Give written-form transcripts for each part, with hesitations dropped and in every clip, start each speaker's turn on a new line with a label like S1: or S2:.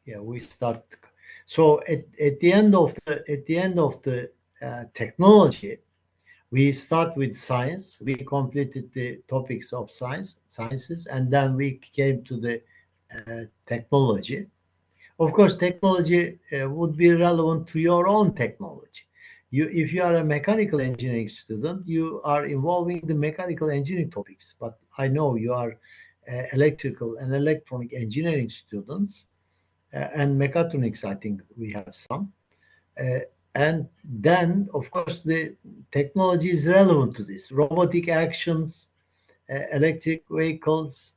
S1: Yeah, we start. So at the end of the technology, we start with science. We completed the topics of sciences, and then we came to the technology. Of course, technology would be relevant to your own technology. If you are a mechanical engineering student, you are involving the mechanical engineering topics. But I know you are electrical and electronic engineering students, and mechatronics. I think we have some. Uh, and then, of course, the technology is relevant to this. Robotic actions, electric vehicles,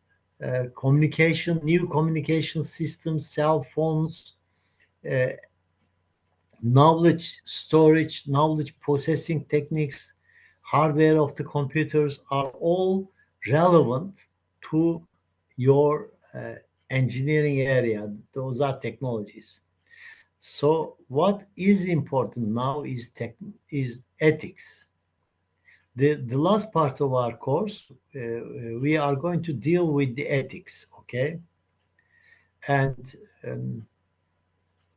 S1: communication, new communication systems, cell phones, uh, knowledge storage, knowledge processing techniques, hardware of the computers are all relevant to your engineering area. Those are technologies. So what is important now is ethics. The last part of our course, we are going to deal with the ethics, okay? And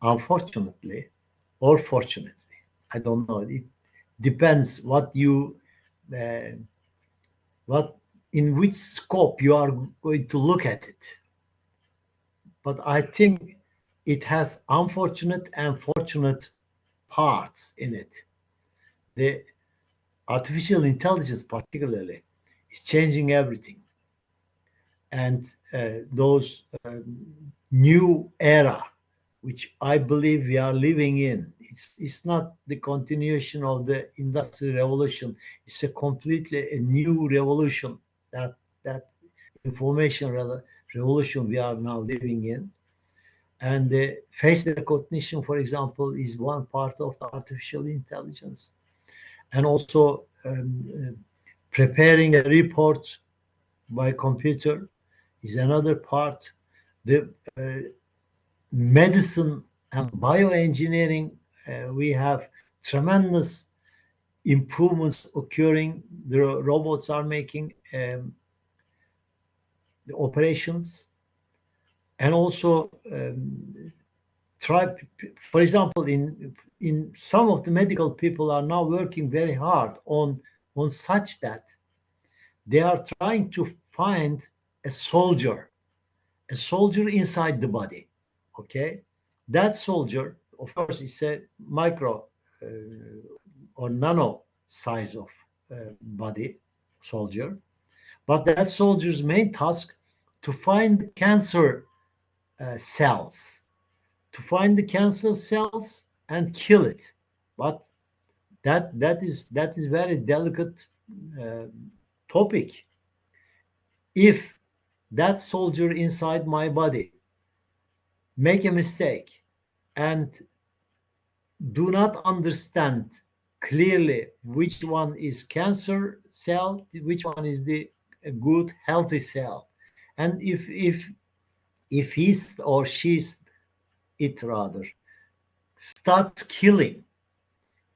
S1: unfortunately, or fortunately, I don't know. It depends uh, what in which scope you are going to look at it. But I think it has unfortunate and fortunate parts in it. The artificial intelligence, particularly, is changing everything, and those new era which I believe we are living in. It's not the continuation of the industrial revolution. It's a completely a new revolution, that information revolution we are now living in. And face recognition, for example, is one part of the artificial intelligence. And also preparing a report by computer is another part. The medicine and bioengineering, we have tremendous improvements occurring. The robots are making the operations, and also try. For example, in some of the medical people are now working very hard on such that they are trying to find a soldier, a soldier inside the body. Okay, that soldier, of course, is a micro or nano size of body soldier, but that soldier's main task to find cancer cells, to find the cancer cells and kill it. But that is very delicate uh, topic. If that soldier inside my body make a mistake and do not understand clearly which one is cancer cell, which one is the good healthy cell, and if he's or she's it rather starts killing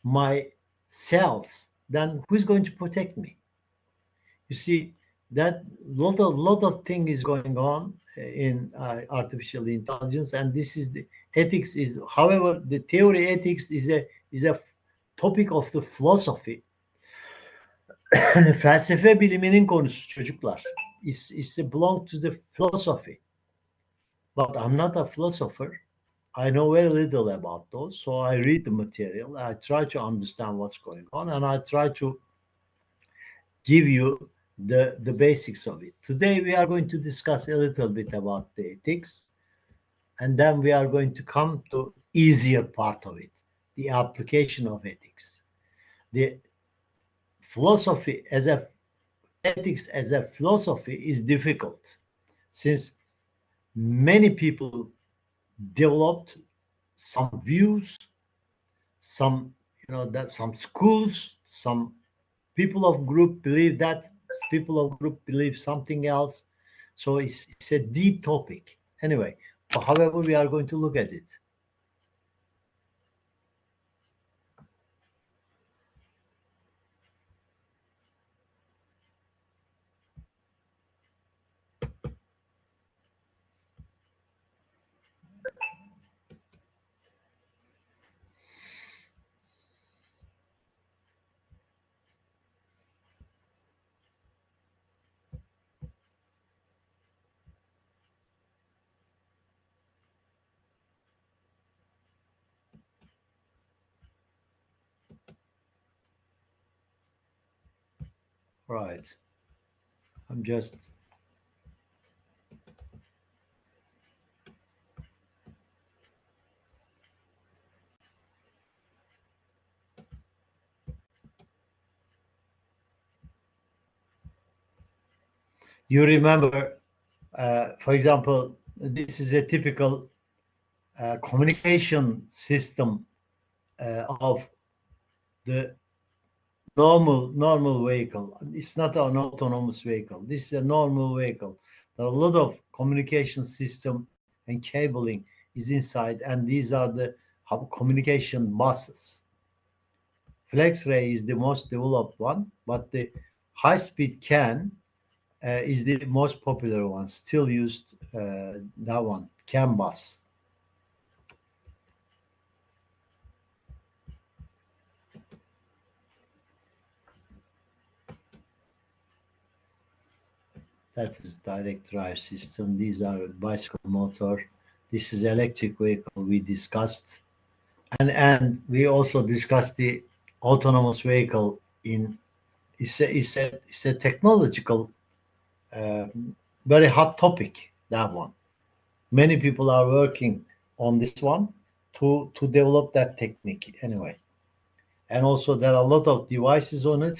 S1: my cells, then who's going to protect me? You see, that lot of thing is going on in artificial intelligence, and this is the ethics is. However, the theory ethics is a topic of the philosophy. Felsefe biliminin konusu çocuklar. It's belong to the philosophy. But I'm not a philosopher. I know very little about those, so I read the material. I try to understand what's going on, and I try to give you the basics of it. Today we are going to discuss a little bit about the ethics, and then we are going to come to easier part of it, the application of ethics. The philosophy as a ethics as a philosophy is difficult, since many people developed some views, some that some schools, some people of group believe that, people of group believe something else. So it's a deep topic. Anyway, however, we are going to look at it. Right. I'm just you remember, for example, this is a typical communication system of the normal vehicle. It's not an autonomous vehicle. This is a normal vehicle. There are a lot of communication system and cabling is inside, and these are the communication buses. FlexRay is the most developed one, but the high-speed CAN is the most popular one. Still used that one, CAN bus. That is direct drive system. These are bicycle motor. This is electric vehicle we discussed. And we also discussed the autonomous vehicle in it's a technological uh, very hot topic, that one. Many people are working on this one to develop that technique anyway. And also there are a lot of devices on it,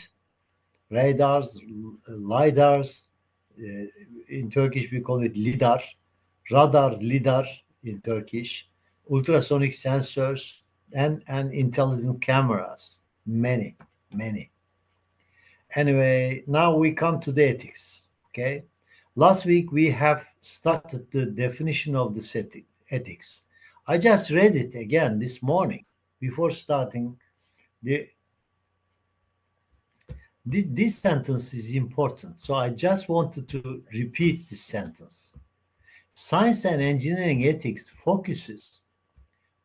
S1: radars, lidars, in Turkish we call it lidar, radar, lidar in Turkish, ultrasonic sensors, and intelligent cameras. Many, many. Anyway, now we come to the ethics. Okay. Last week we have started the definition of the ethics. I just read it again this morning before starting. The, this sentence is important, so I just wanted to repeat this sentence. Science and engineering ethics focuses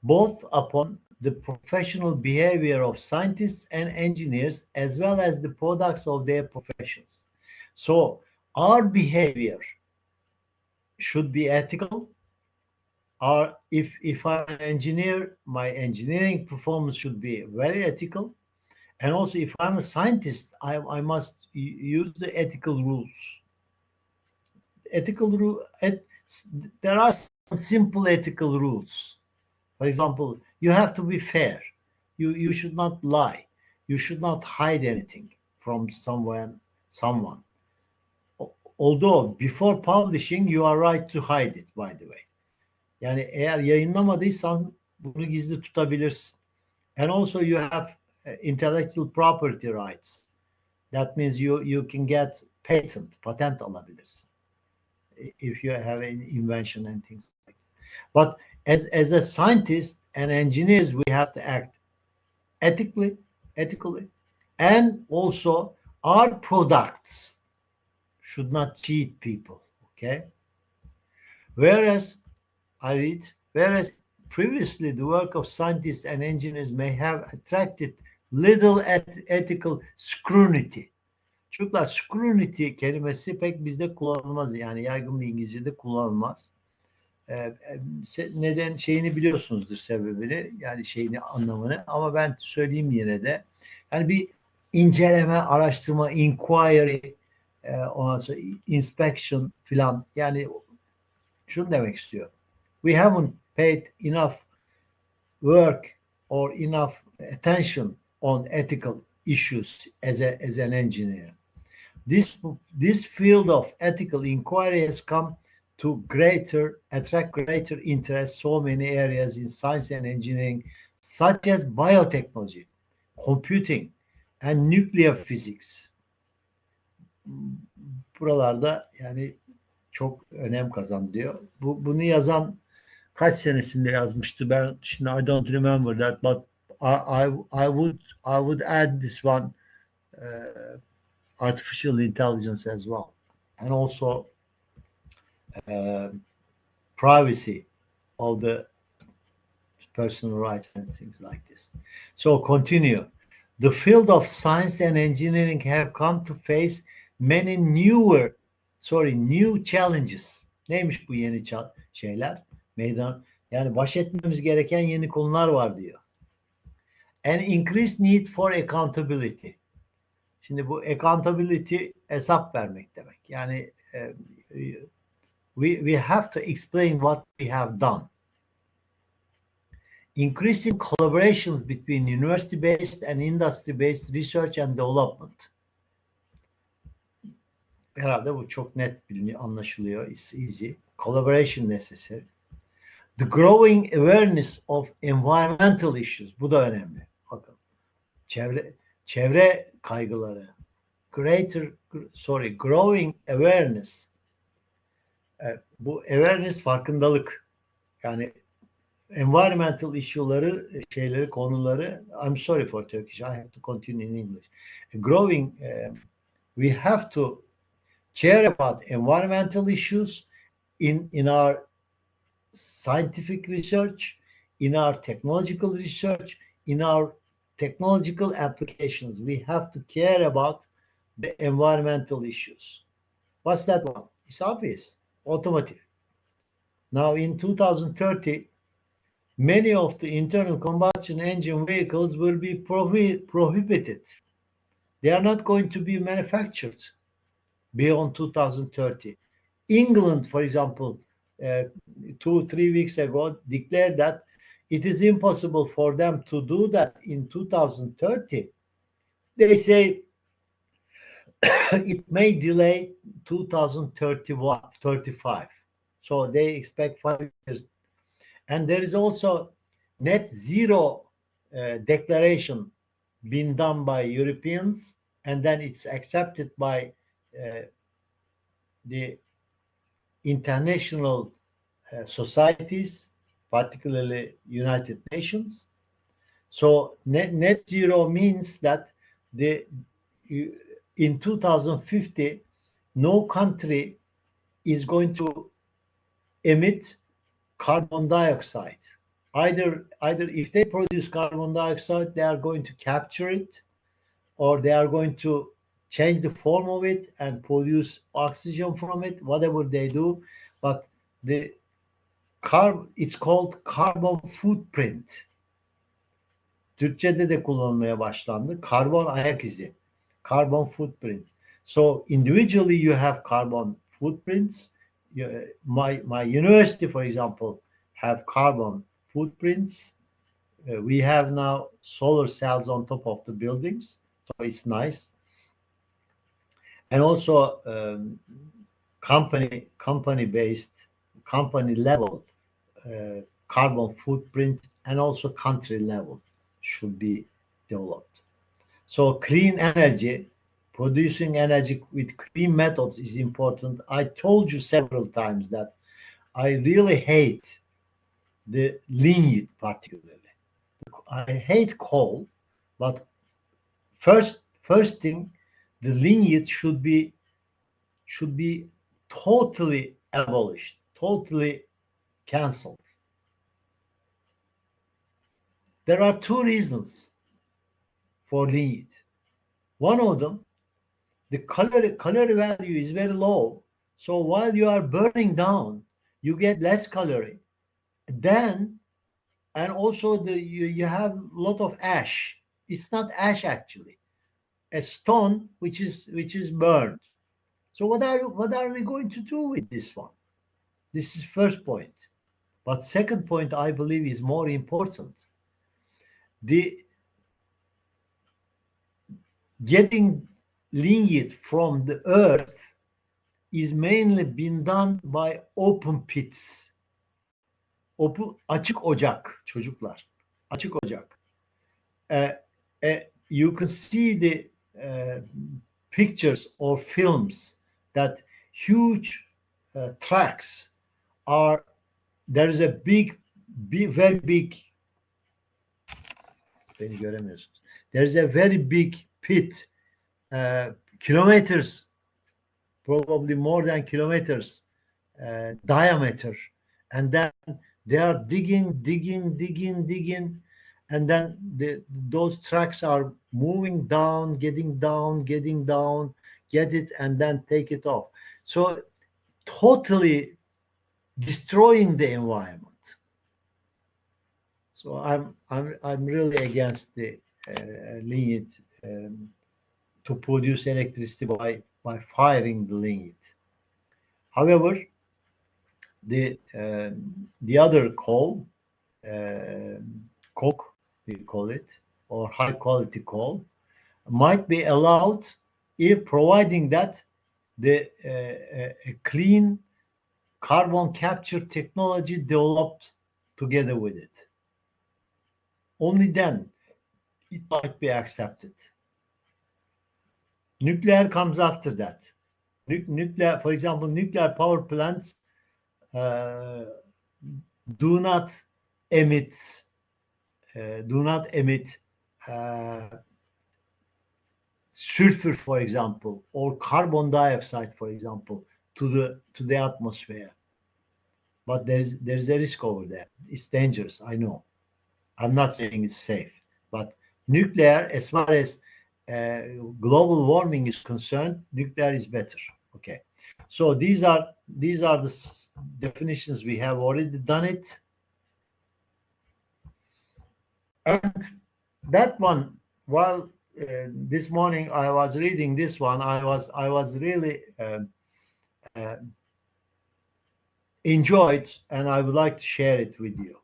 S1: both upon the professional behavior of scientists and engineers as well as the products of their professions. So our behavior should be ethical. If I'm an engineer, my engineering performance should be very ethical. And also, if I'm a scientist, I must use the ethical rules. Ethical rule. There are some simple ethical rules. For example, you have to be fair. You should not lie. You should not hide anything from someone. Although before publishing you are right to hide it, by the way. Yani eğer yayınlamadıysan bunu gizli tutabilirsin. And also you have intellectual property rights. That means you can get patent alabilirsin. If you have an invention and things like that. But as a scientist and engineers, we have to act ethically, and also our products should not cheat people. Okay. Whereas previously the work of scientists and engineers may have attracted little ethical scrutiny. Çocuklar, scrutiny kelimesi pek bizde kullanılmaz. Yani yaygın bir İngilizce'de kullanılmaz. Neden şeyini biliyorsunuzdur, sebebini, yani şeyini, anlamını, ama ben söyleyeyim yine de. Yani bir inceleme, araştırma, inquiry, ondan sonra inspection filan, yani şunu demek istiyor. We haven't paid enough work or enough attention on ethical issues as an engineer. This field of ethical inquiry has come to attract greater interest so many areas in science and engineering, such as biotechnology, computing, and nuclear physics. Buralarda yani çok önem kazanıyor. Bunu yazan kaç senesinde yazmıştı? Ben şimdi I don't remember that, but I would add this one, artificial intelligence as well, and also privacy of the personal rights and things like this. So continue. The field of science and engineering have come to face many new challenges. Neymiş bu yeni şeyler? Yani baş etmemiz gereken yeni konular var diyor. And increased need for accountability. Şimdi bu accountability hesap vermek demek. Yani we have to explain what we have done. Increasing collaborations between university-based and industry-based research and development. Herhalde bu çok net biliniyor, anlaşılıyor. It's easy. Collaboration necessary. The growing awareness of environmental issues. Bu da önemli. Bakın. Çevre kaygıları. Growing awareness. Bu awareness farkındalık. Yani environmental issue'ları, konuları. I'm sorry for Turkish. I have to continue in English. Growing, we have to care about environmental issues in our scientific research, in our technological research, in our technological applications. We have to care about the environmental issues. What's that one? It's obvious. Automotive. Now in 2030, many of the internal combustion engine vehicles will be prohibited. They are not going to be manufactured beyond 2030. England, for example, 2-3 weeks ago declared that it is impossible for them to do that in 2030. They say it may delay 2035. So they expect 5 years. And there is also net zero declaration being done by Europeans, and then it's accepted by the international societies, particularly United Nations. So net zero means that in 2050, no country is going to emit carbon dioxide. Either if they produce carbon dioxide, they are going to capture it, or they are going to change the form of it and produce oxygen from it, whatever they do. But it's called carbon footprint. Türkçe'de de kullanılmaya başlandı. Karbon ayak izi. Carbon footprint. So individually you have carbon footprints. My university, for example, have carbon footprints. We have now solar cells on top of the buildings, so it's nice. And also company-based, company-level carbon footprint, and also country level should be developed. So clean energy, producing energy with clean methods is important. I told you several times that I really hate the lignite particularly. I hate coal, but first thing, the lignite should be totally abolished, totally cancelled. There are two reasons for lignite. One of them, the calorie value is very low, so while you are burning down, you get less calorie. Then, and also you have a lot of ash. It's not ash actually, a stone which is burned. So what are we going to do with this one? This is first point. But second point, I believe, is more important. Getting lignite from the earth is mainly been done by open pits. Açık ocak çocuklar. Açık ocak. You can see the pictures or films that huge tracks are. There is a very big. Beni göremiyorsunuz. There is a very big pit, kilometers, probably more than kilometers diameter, and then they are digging, and then those tracks are moving down, getting down, get it, and then take it off. So totally destroying the environment. So I'm really against the lignite to produce electricity by firing the lignite. However, the other coal, coke we call it, or high quality coal, might be allowed if providing that the a clean carbon capture technology developed together with it. Only then it might be accepted. Nuclear comes after that. Nuclear, for example, nuclear power plants do not emit sulfur, for example, or carbon dioxide, for example, to the atmosphere. But there's a risk over there. It's dangerous, I know. I'm not saying it's safe, but nuclear, as far as global warming is concerned, nuclear is better. Okay, so these are the definitions. We have already done it, and that one, while this morning I was reading this one, I was really enjoyed, and I would like to share it with you.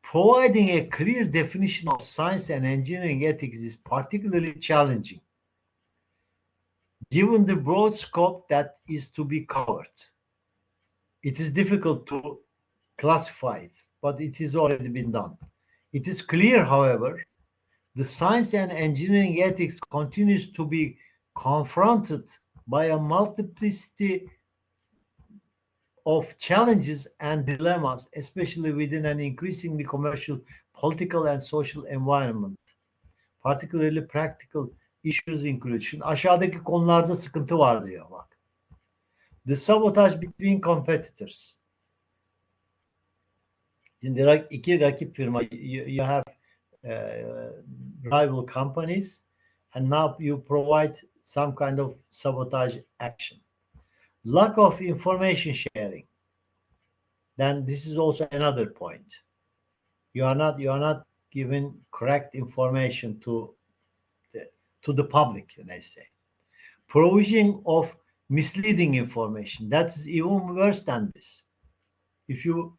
S1: Providing a clear definition of science and engineering ethics is particularly challenging, given the broad scope that is to be covered. It is difficult to classify it, but it has already been done. It is clear, however, the science and engineering ethics continues to be confronted by a multiplicity of challenges and dilemmas, especially within an increasingly commercial, political and social environment. Particularly practical issues include. Şimdi aşağıdaki konularda sıkıntı var diyor bak. The sabotage between competitors. Şimdi iki rakip firma, you have rival companies, and now you provide some kind of sabotage action. Lack of information sharing. Then this is also another point. You are not giving correct information to the public, let's say. Provision of misleading information. That's even worse than this. If you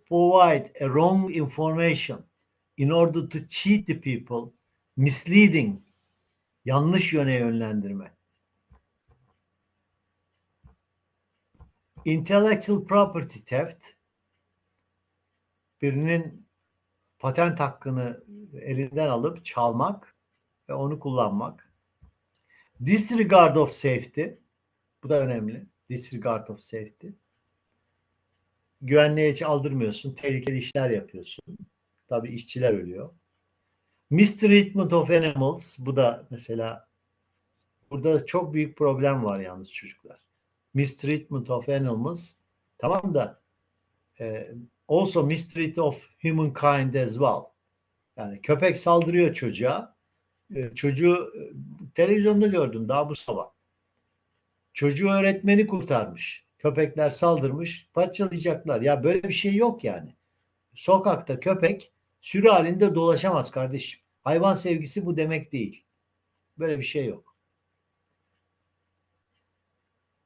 S1: provide a wrong information in order to cheat the people, misleading, yanlış yöne yönlendirme. Intellectual property theft, birinin patent hakkını elinden alıp çalmak ve onu kullanmak. Disregard of safety, bu da önemli. Disregard of safety. Güvenliğe hiç aldırmıyorsun, tehlikeli işler yapıyorsun. Tabii işçiler ölüyor. Mistreatment of animals, bu da mesela burada çok büyük problem var yalnız çocuklar. Mistreatment of animals, tamam da also mistreat of humankind as well. Yani köpek saldırıyor çocuğa. Çocuğu televizyonda gördüm daha bu sabah. Çocuğu öğretmeni kurtarmış. Köpekler saldırmış, parçalayacaklar. Ya böyle bir şey yok yani. Sokakta köpek sürü halinde dolaşamaz kardeşim. Hayvan sevgisi bu demek değil. Böyle bir şey yok.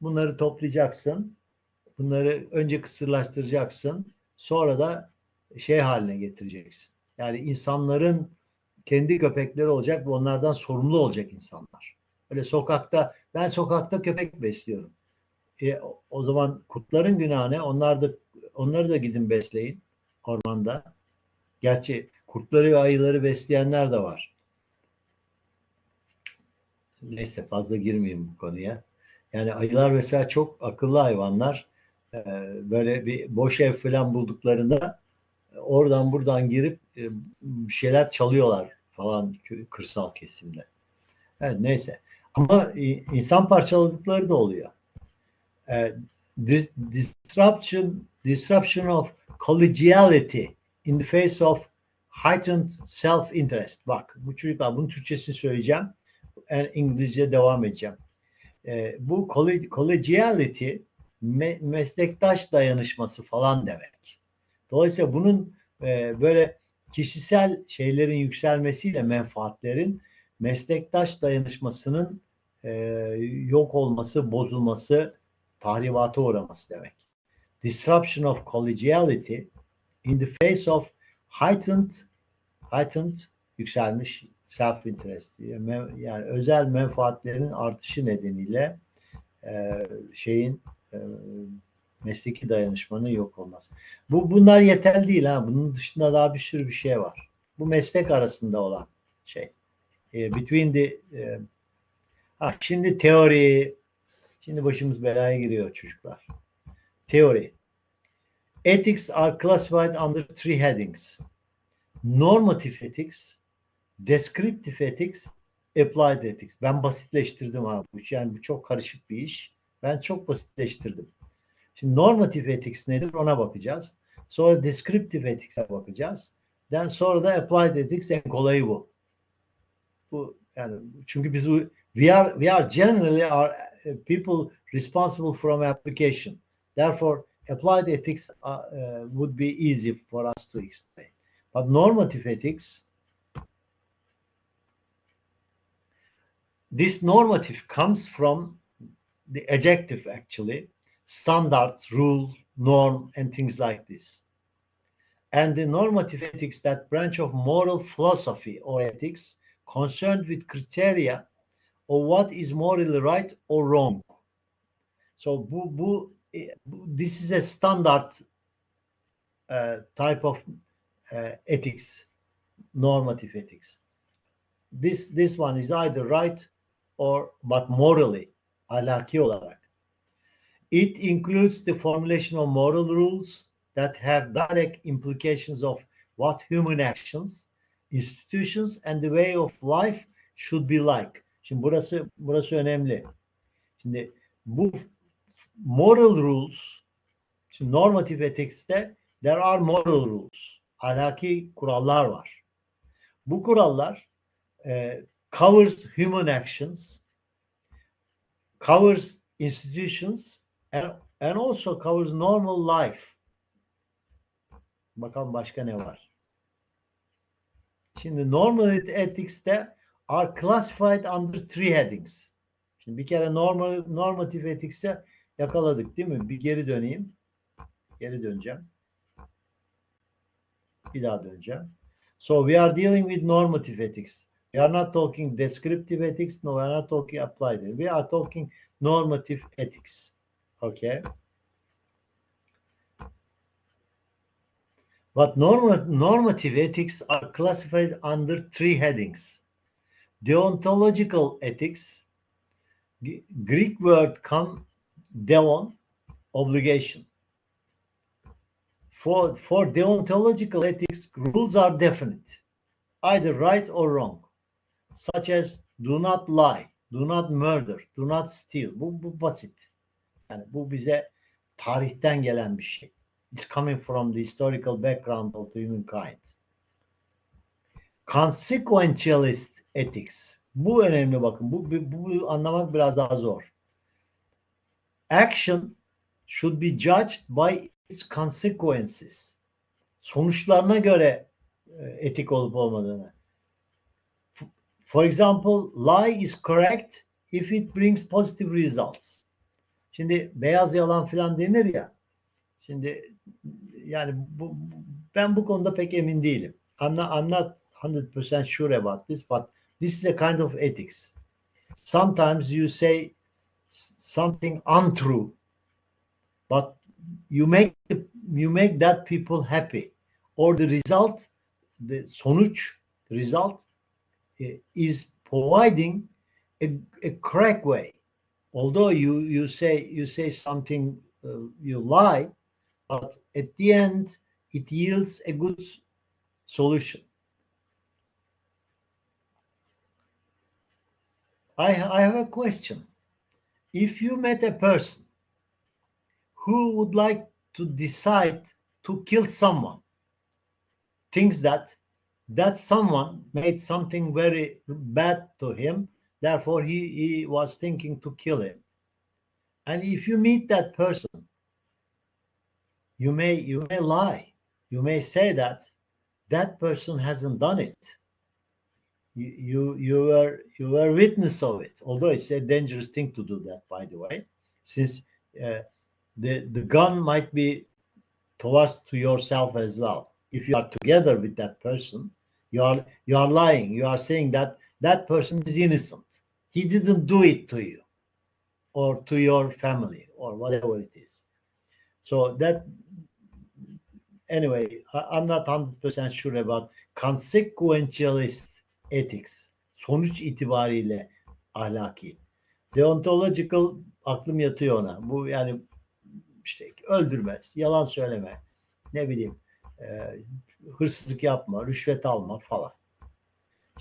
S1: Bunları toplayacaksın. Bunları önce kısırlaştıracaksın. Sonra da şey haline getireceksin. Yani insanların kendi köpekleri olacak ve onlardan sorumlu olacak insanlar. Öyle sokakta, ben sokakta köpek besliyorum. O zaman kurtların günahı ne? Onları da gidin besleyin ormanda. Gerçi kurtları ve ayıları besleyenler de var. Neyse fazla girmeyeyim bu konuya. Yani ayılar mesela çok akıllı hayvanlar. Böyle bir boş ev falan bulduklarında oradan buradan girip bir şeyler çalıyorlar falan kırsal kesimde. Evet, neyse. Ama insan parçaladıkları da oluyor. Disruption of collegiality in the face of heightened self-interest. Bak bu çocuklar, bunun Türkçesini söyleyeceğim. İngilizce devam edeceğim. Bu collegiality meslektaş dayanışması falan demek. Dolayısıyla bunun böyle kişisel şeylerin yükselmesiyle menfaatlerin meslektaş dayanışmasının yok olması, bozulması, tahribata uğraması demek. Disruption of collegiality in the face of heightened yükselmiş self-interest, yani özel menfaatlerin artışı nedeniyle şeyin mesleki dayanışmanın yok olması. Bunlar yeterli değil ha. Bunun dışında daha bir sürü bir şey var. Bu meslek arasında olan şey. Between the şimdi teori, şimdi başımız belaya giriyor çocuklar. Teori. Ethics are classified under three headings. Normative ethics, descriptive ethics, applied ethics. Ben basitleştirdim abi. Yani bu çok karışık bir iş. Ben çok basitleştirdim. Şimdi normative ethics nedir ona bakacağız. Sonra descriptive ethics'e bakacağız. Sonra da applied ethics, en kolayı bu. Bu yani çünkü biz we are generally people responsible from application. Therefore applied ethics would be easy for us to explain. But normative ethics, this normative comes from the adjective actually, standards, rule, norm, and things like this. And the normative ethics, that branch of moral philosophy or ethics concerned with criteria of what is morally right or wrong. So this is a standard type of ethics, normative ethics. This one is either right but morally, ahlaki olarak. It includes the formulation of moral rules that have direct implications of what human actions, institutions, and the way of life should be like. Şimdi burası önemli. Şimdi bu moral rules, şimdi normative ethics'te there are moral rules. Ahlaki kurallar var. Bu kurallar covers human actions, covers institutions, and also covers normal life. Bakalım başka ne var? Şimdi normal ethics'te are classified under three headings. Şimdi bir kere normative ethics'e yakaladık değil mi? Bir geri döneyim. Geri döneceğim. Bir daha döneceğim. So we are dealing with normative ethics. We are not talking descriptive ethics. No, we are not talking applied. We are talking normative ethics. Okay. But normative ethics are classified under three headings. Deontological ethics, Greek word deon, obligation. For deontological ethics, rules are definite, either right or wrong, such as do not lie, do not murder, do not steal. Bu basit. Yani bu bize tarihten gelen bir şey. It's coming from the historical background of the humankind. Consequentialist ethics. Bu önemli bakın. Bu anlamak biraz daha zor. Action should be judged by its consequences. Sonuçlarına göre etik olup olmadığını. For example, lie is correct if it brings positive results. Şimdi beyaz yalan filan denir ya. Şimdi yani ben bu konuda pek emin değilim. I'm not 100% sure about this, but this is a kind of ethics. Sometimes you say something untrue, but you make that people happy, or the result, the result is providing a correct way. Although you say something, you lie, but at the end it yields a good solution. I have a question. If you met a person who would like to decide to kill someone, thinks that someone made something very bad to him, therefore he was thinking to kill him. And if you meet that person, you may lie. You may say that that person hasn't done it. You were witness of it. Although it's a dangerous thing to do that, by the way, since the gun might be towards to yourself as well. If you are together with that person, you are lying. You are saying that that person is innocent. He didn't do it to you or to your family or whatever it is. So that anyway, I'm not 100% sure about consequentialist ethics. Sonuç itibariyle ahlaki. Deontological aklım yatıyor ona. Bu yani işte öldürmez, yalan söyleme, ne bileyim, hırsızlık yapma, rüşvet alma falan.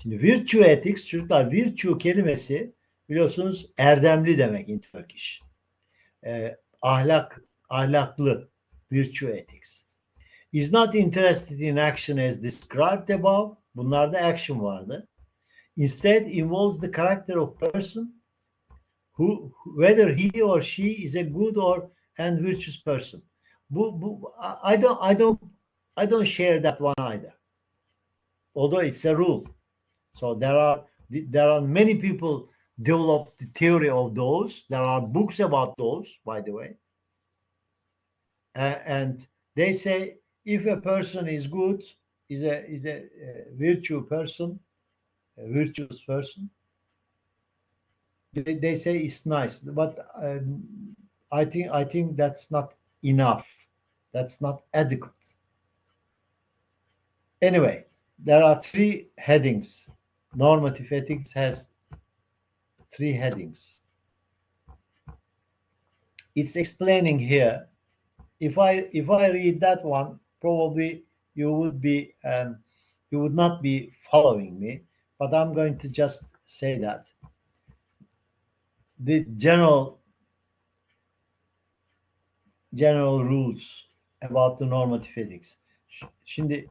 S1: Şimdi virtue ethics, çocuklar, virtue kelimesi biliyorsunuz erdemli demek in Turkish. Ahlaklı, virtue ethics. Is not interested in action as described above. Bunlarda action vardı. Instead involves the character of person who, whether he or she is a good or and virtuous person. I don't share that one either. Although it's a rule. So there are many people developed the theory of those. There are books about those, by the way. And they say if a person is good, is a virtuous person, they say it's nice, but I think that's not enough. That's not adequate. Anyway, there are three headings. Normative ethics has three headings. It's explaining here. If I read that one, probably you would not be following me, but I'm going to just say that the general rules about the normative ethics. Şimdi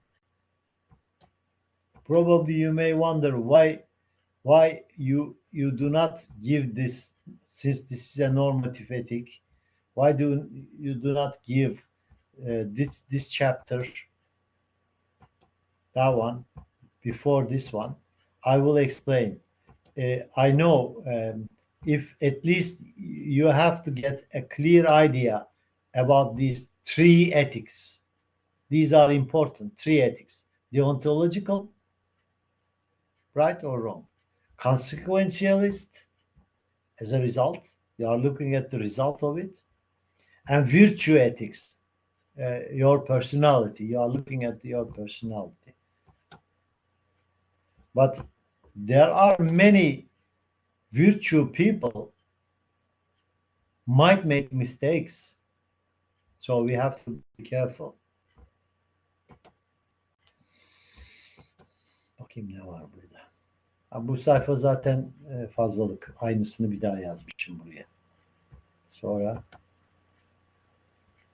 S1: probably you may wonder why you do not give this, since this is a normative ethic. Why do you do not give this chapter, that one, before this one? I will explain. I know if at least you have to get a clear idea about these three ethics. These are important, three ethics. Deontological, right or wrong. Consequentialist, as a result. You are looking at the result of it. And virtue ethics, your personality. You are looking at your personality. But there are many virtue people might make mistakes. So we have to be careful. Bakayım ne var burada. Bu sayfa zaten fazlalık. Aynısını bir daha yazmışım buraya. Sonra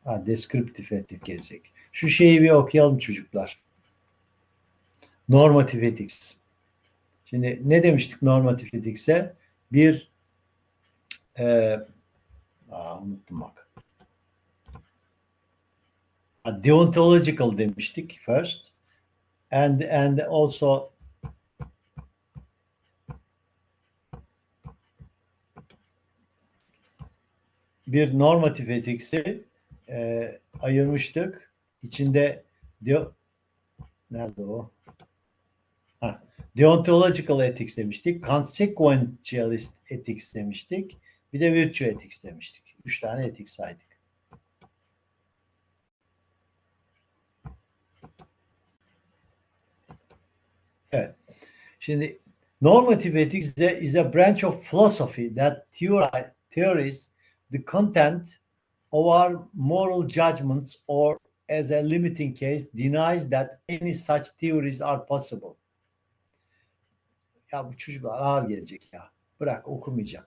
S1: descriptive ethics gelecek. Şu şeyi bir okuyalım çocuklar. Normative ethics. Şimdi ne demiştik normative ethics'e? Bir unuttum bak. Deontological demiştik first. And also bir normative ethics'i ayırmıştık. İçinde nerede o? Deontological ethics demiştik. Consequentialist ethics demiştik. Bir de virtue ethics demiştik. 3 tane ethics saydık. Evet. Şimdi normative ethics is a branch of philosophy that theories the content of our moral judgments, or as a limiting case denies that any such theories are possible. Ya bu çocuklar ağır gelecek ya. Bırak, okumayacağım.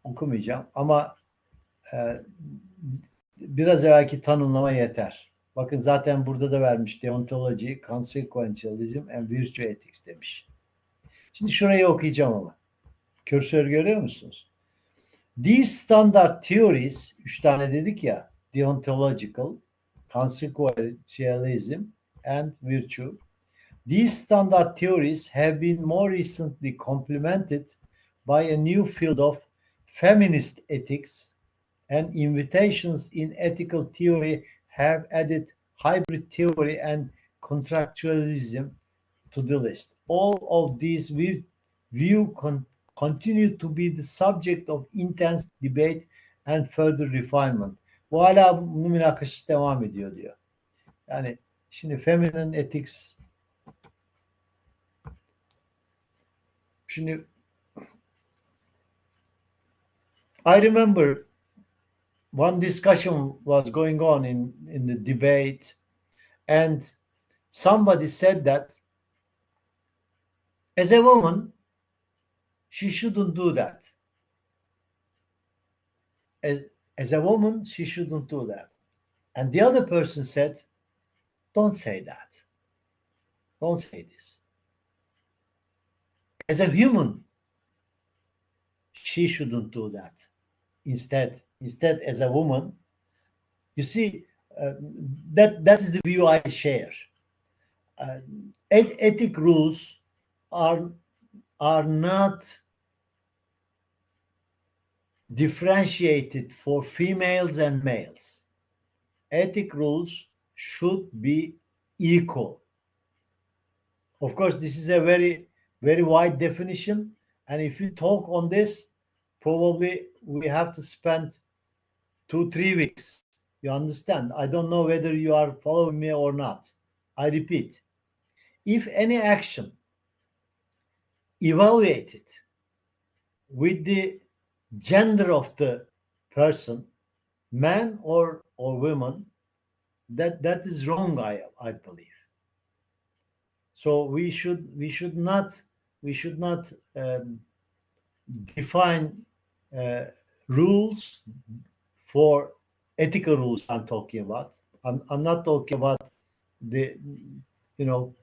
S1: Okumayacağım ama biraz evvelki tanımlama yeter. Bakın zaten burada da vermiş. Deontology, consequentialism and virtue ethics demiş. Şimdi şurayı okuyacağım ama. Kürsörü görüyor musunuz? These standard theories, 3 tane dedik ya, deontological, consequentialism, and virtue. These standard theories have been more recently complemented by a new field of feminist ethics, and invitations in ethical theory have added hybrid theory and contractualism to the list. All of these continue to be the subject of intense debate and further refinement. Bu hala bu münakaşası devam ediyor diyor. Yani şimdi feminine ethics, şimdi I remember one discussion was going on in the debate, and somebody said that as a woman, she shouldn't do that. As, as a woman, she shouldn't do that. And the other person said, don't say that. Don't say this. As a human, she shouldn't do that. Instead, as a woman, you see, that is the view I share. Uh, Ethic rules are not differentiated for females and males. Ethic rules should be equal. Of course, this is a very, very wide definition, and if you talk on this, probably we have to spend 2, 3 weeks. You understand? I don't know whether you are following me or not. I repeat, if any action evaluated with the gender of the person, man or woman, that is wrong, I believe. So we should not define uh, rules for ethical rules. I'm talking about. I'm not talking about the you know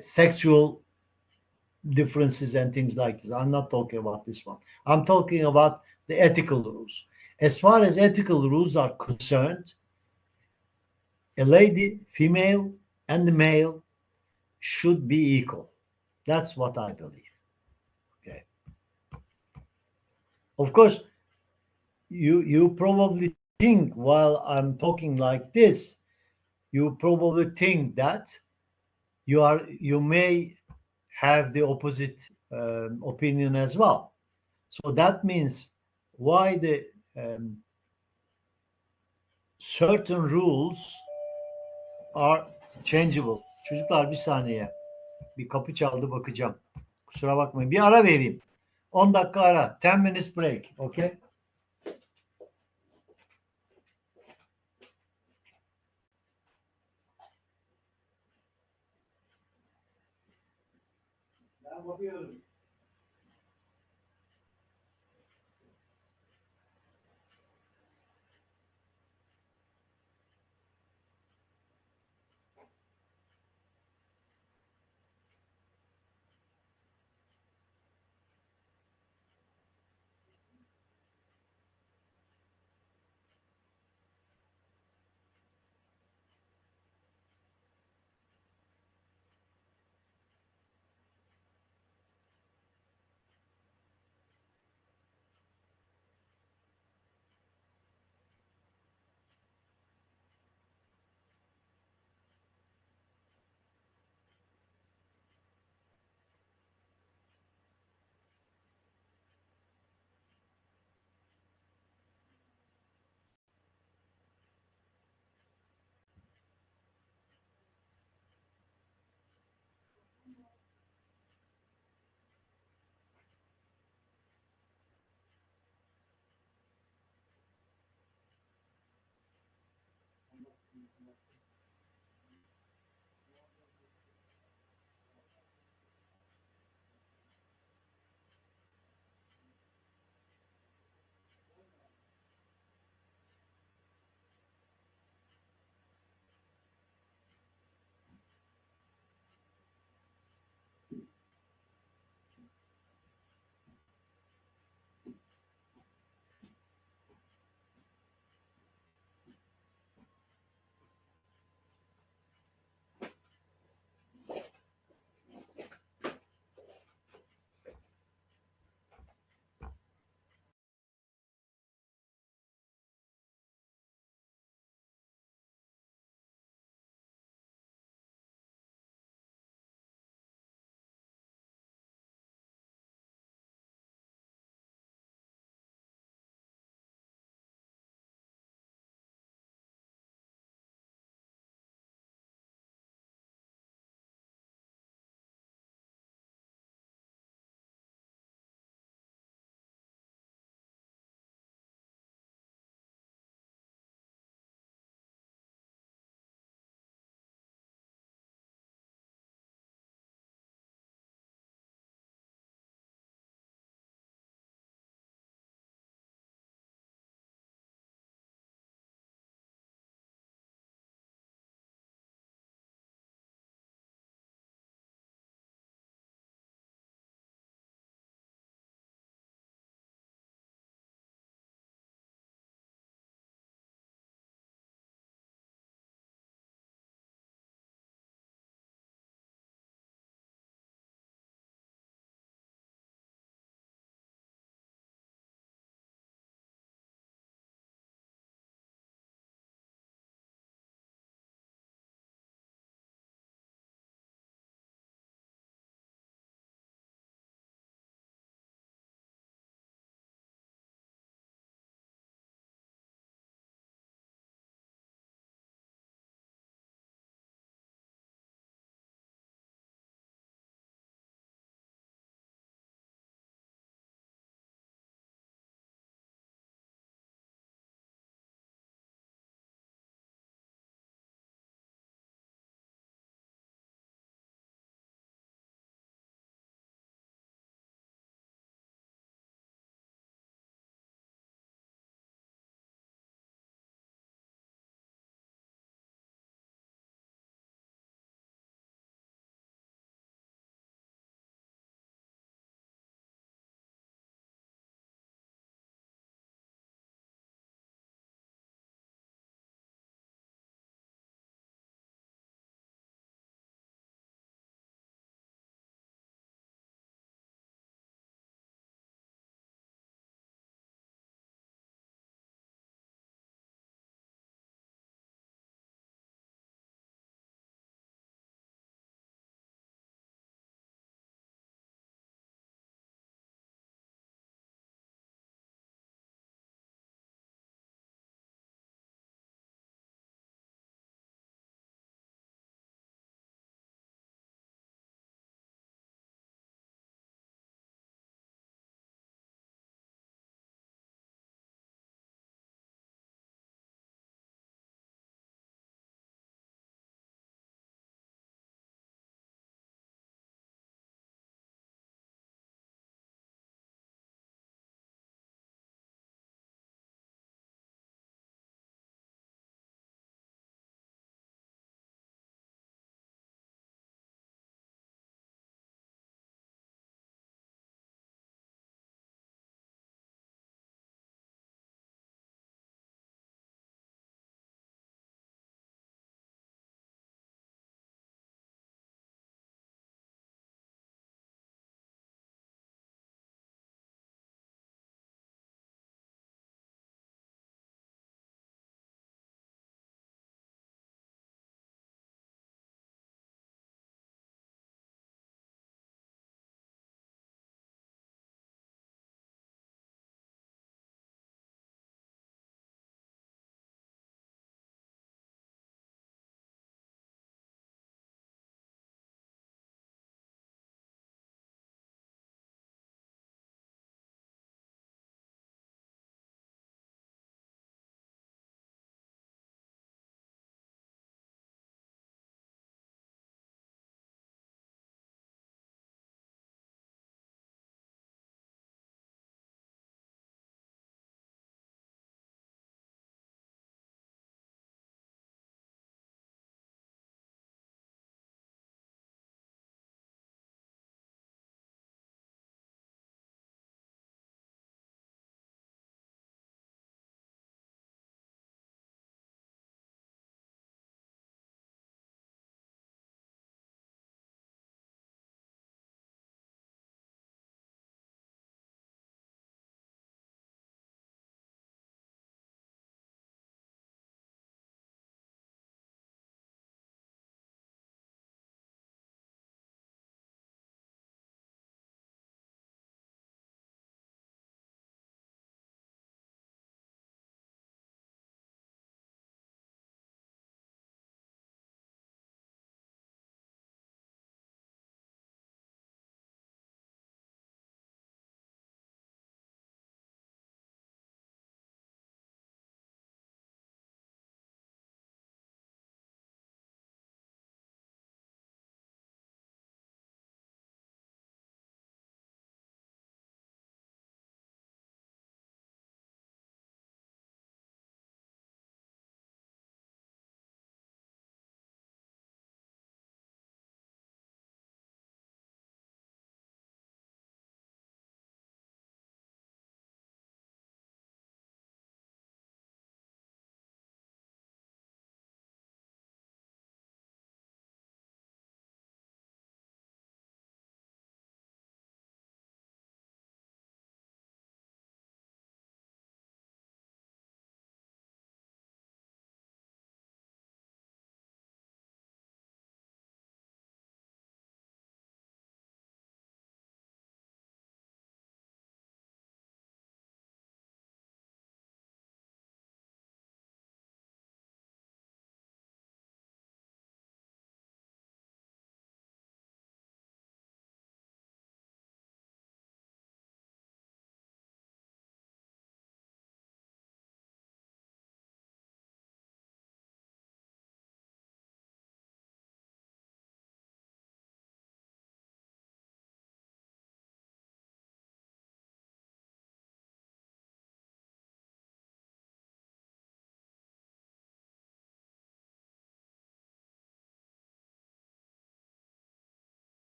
S1: sexual differences and things like this. I'm not talking about this one. I'm talking about the ethical rules. As far as ethical rules are concerned, a lady, female, and the male should be equal. That's what I believe. Okay. Of course, you probably think while I'm talking like this, you probably think that you may have the opposite opinion as well. So that means why the certain rules are changeable. Çocuklar bir saniye. Bir kapı çaldı, bakacağım. Kusura bakmayın. Bir ara vereyim. 10 dakika ara. 10 minutes break. Okay? Ben bakıyorum.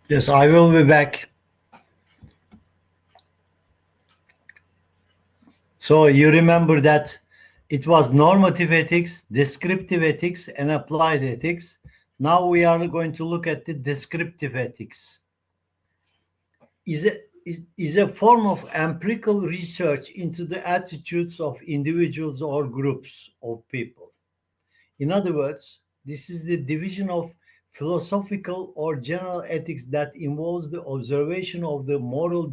S1: Yes, I will be back. So you remember that it was normative ethics, descriptive ethics, and applied ethics. Now we are going to look at the descriptive ethics. Is a form of empirical research into the attitudes of individuals or groups of people. In other words, this is the division of philosophical or general ethics that involves the observation of the moral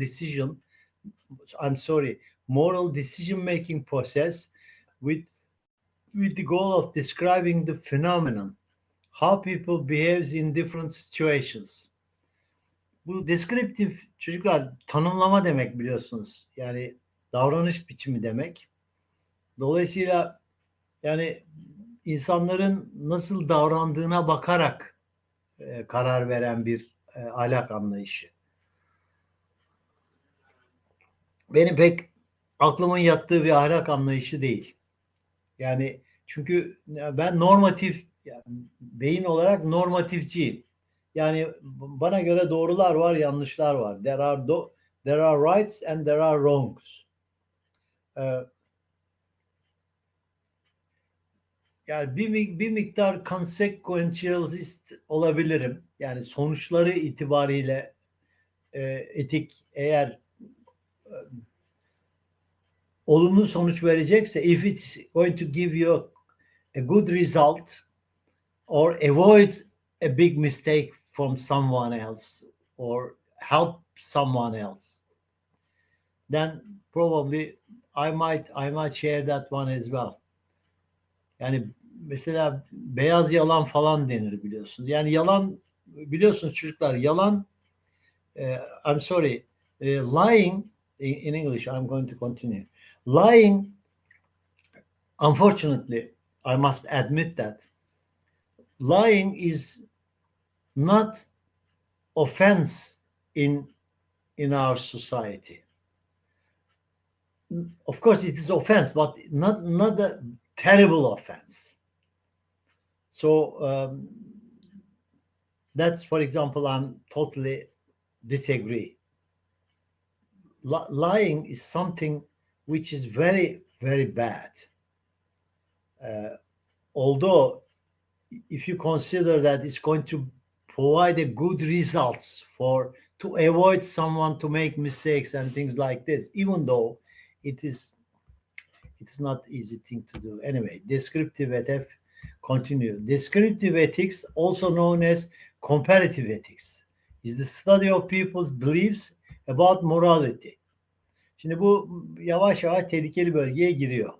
S1: decision-making process with with the goal of describing the phenomenon, how people behaves in different situations. Bu deskriptif çocuklar tanımlama demek biliyorsunuz. Yani davranış biçimi demek. Dolayısıyla yani insanların nasıl davrandığına bakarak karar veren bir ahlak anlayışı. Benim pek aklımın yattığı bir ahlak anlayışı değil. Yani çünkü ben normatif, yani beyin olarak normatifçiyim. Yani bana göre doğrular var, yanlışlar var. There are rights and there are wrongs. Ee, Yani bir miktar consequentialist olabilirim. Yani sonuçları itibariyle etik eğer olumlu sonuç verecekse, if it's going to give you a good result or avoid a big mistake from someone else or help someone else, then probably I might share that one as well. Yani mesela beyaz yalan falan denir biliyorsunuz. Yani yalan biliyorsunuz çocuklar yalan I'm sorry lying in English I'm going to continue. Lying, unfortunately, I must admit that lying is not offense in our society. Of course, it is offense, but not a terrible offense. So that's, for example, I'm totally disagree. Lying is something which is very, very bad. Although, if you consider that it's going to provide a good results to avoid someone to make mistakes and things like this, even though it's not easy thing to do. Anyway, descriptive ethics continue. Descriptive ethics, also known as comparative ethics, is the study of people's beliefs about morality. Şimdi bu yavaş yavaş tehlikeli bölgeye giriyor.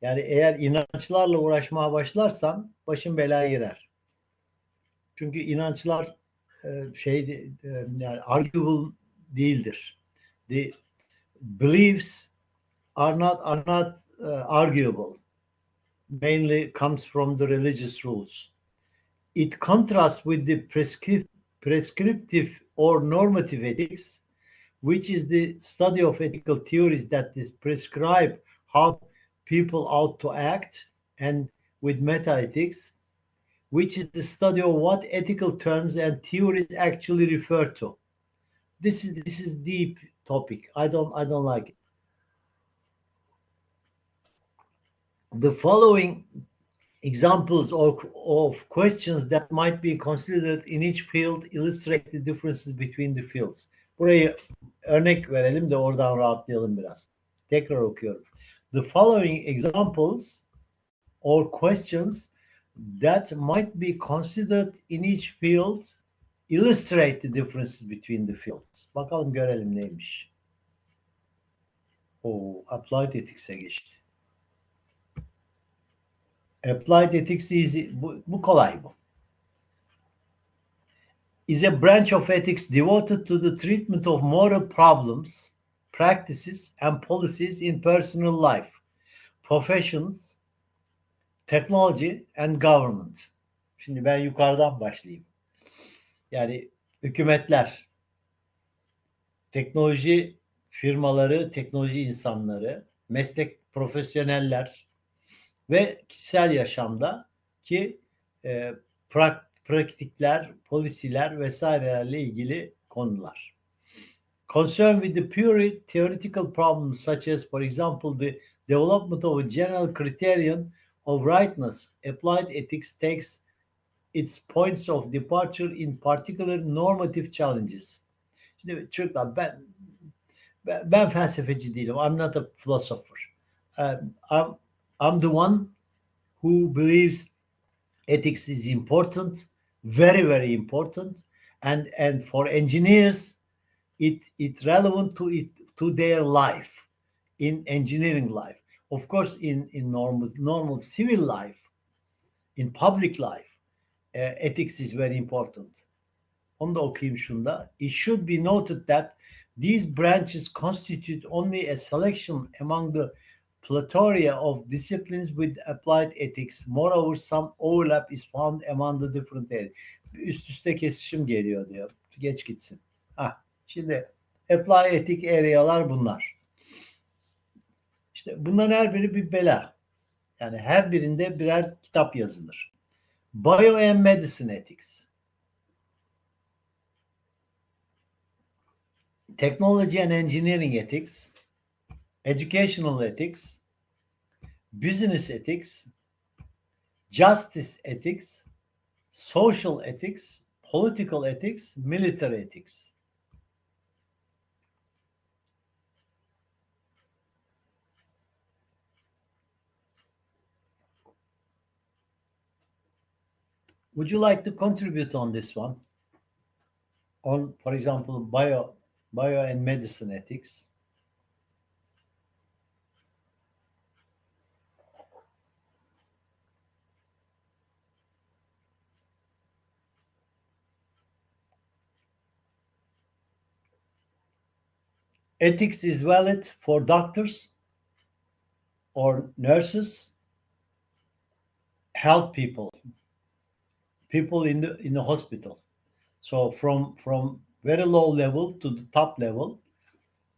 S1: Yani eğer inançlarla uğraşmaya başlarsan başın belaya girer. Çünkü inançlar yani arguable değildir. The beliefs are not arguable. Mainly comes from the religious rules. It contrasts with the prescriptive or normative ethics, which is the study of ethical theories that prescribe how people ought to act, and with metaethics, which is the study of what ethical terms and theories actually refer to. This is deep topic. I don't like it. The following examples of questions that might be considered in each field illustrate the differences between the fields. Burayı örnek verelim de oradan rahatlayalım biraz. Tekrar okuyorum. The following examples or questions that might be considered in each field illustrate the differences between the fields. Bakalım görelim neymiş. Applied ethics'e geçti. Applied ethics easy. Bu kolay bu. Is a branch of ethics devoted to the treatment of moral problems, practices, and policies in personal life, professions, technology, and government. Şimdi ben yukarıdan başlayayım. Yani hükümetler, teknoloji firmaları, teknoloji insanları, meslek profesyoneller ve kişisel yaşamda ki pratikler, polisiler vesairelerle ilgili konular. Concerned with the purely theoretical problems such as, for example, the development of a general criterion of rightness, applied ethics takes its points of departure in particular normative challenges. Şimdi çocuklar ben felsefeci değilim. I'm not a philosopher. I'm the one who believes ethics is important, very, very important, and for engineers, it's relevant to their life, in engineering life. Of course, in normal civil life, in public life, ethics is very important. Onu da okuyayım şunda. It should be noted that these branches constitute only a selection among the plethora of disciplines with applied ethics. Moreover, some overlap is found among the different areas. Üst üste kesişim geliyor diyor. Geç gitsin. Şimdi apply ethic arealar bunlar. İşte bunların her biri bir bela. Yani her birinde birer kitap yazılır. Bio and Medicine Ethics. Technology and Engineering Ethics. Educational Ethics. Business Ethics. Justice Ethics. Social Ethics. Political Ethics. Military Ethics. Would you like to contribute on this one? On, for example, bio and medicine ethics? Ethics is valid for doctors or nurses, health people in the hospital. So from very low level to the top level,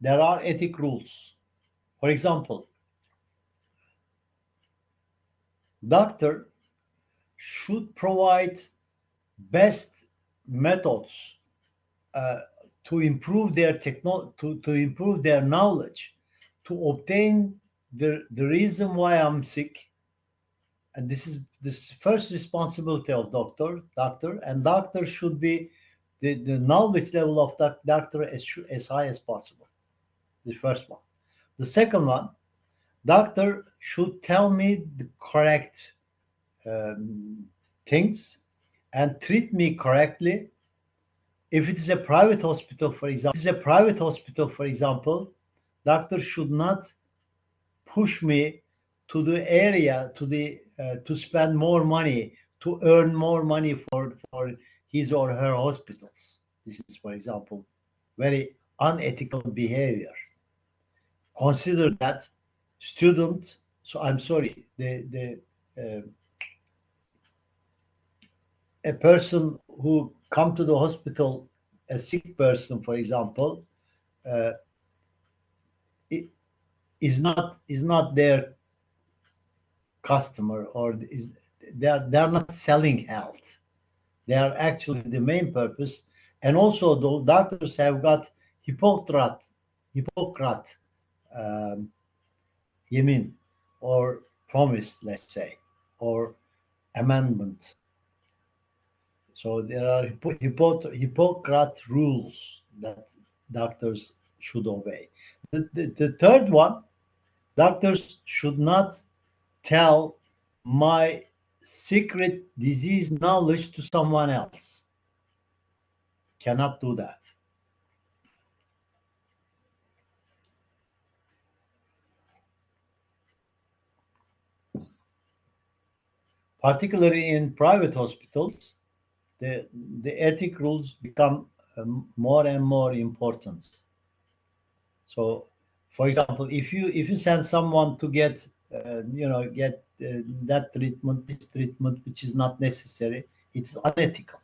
S1: there are ethic rules. For example, doctor should provide best methods to improve their to improve their knowledge, to obtain the reason why I'm sick. And this is the first responsibility of doctor, and doctor should be the knowledge level of that doctor as high as possible. The first one. The second one, doctor should tell me the correct things and treat me correctly. If it is a private hospital, for example, doctor should not push me to the area to spend more money, to earn more money for his or her hospitals. This is, for example, very unethical behavior. Consider that student. So I'm sorry, a person who come to the hospital, a sick person, for example, is not their customer, or they are not selling health. They are actually the main purpose. And also, the doctors have got Hippocrates Yemin, or promise, let's say, or amendment. So there are Hippocrates rules that doctors should obey. The third one, doctors should not tell my secret disease knowledge to someone else. Cannot do that. Particularly in private hospitals, the ethic rules become more and more important. So, for example, if you send someone to get that treatment, this treatment, which is not necessary, it's unethical.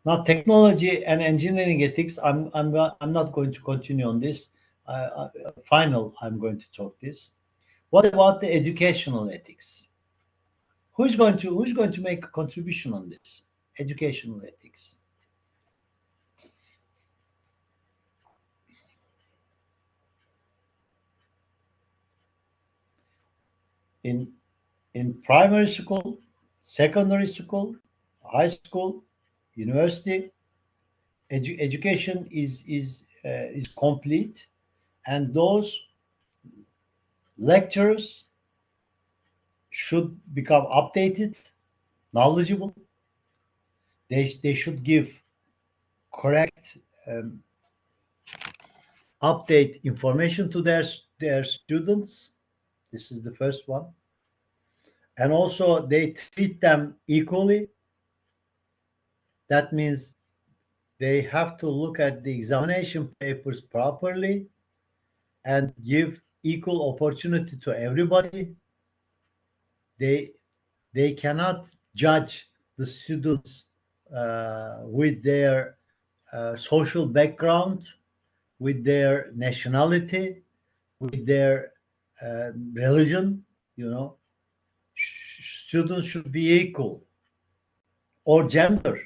S1: Now, technology and engineering ethics, I'm not going to continue on this. I'm going to talk this. What about the educational ethics? who's going to make a contribution on this? Educational ethics. In primary school, secondary school, high school, university, education is complete, and those lecturers should become updated, knowledgeable. They should give correct update information to their students. This is the first one. And also they treat them equally. That means they have to look at the examination papers properly and give equal opportunity to everybody. They cannot judge the students with their social background, with their nationality, with their religion. You know, students should be equal, or gender,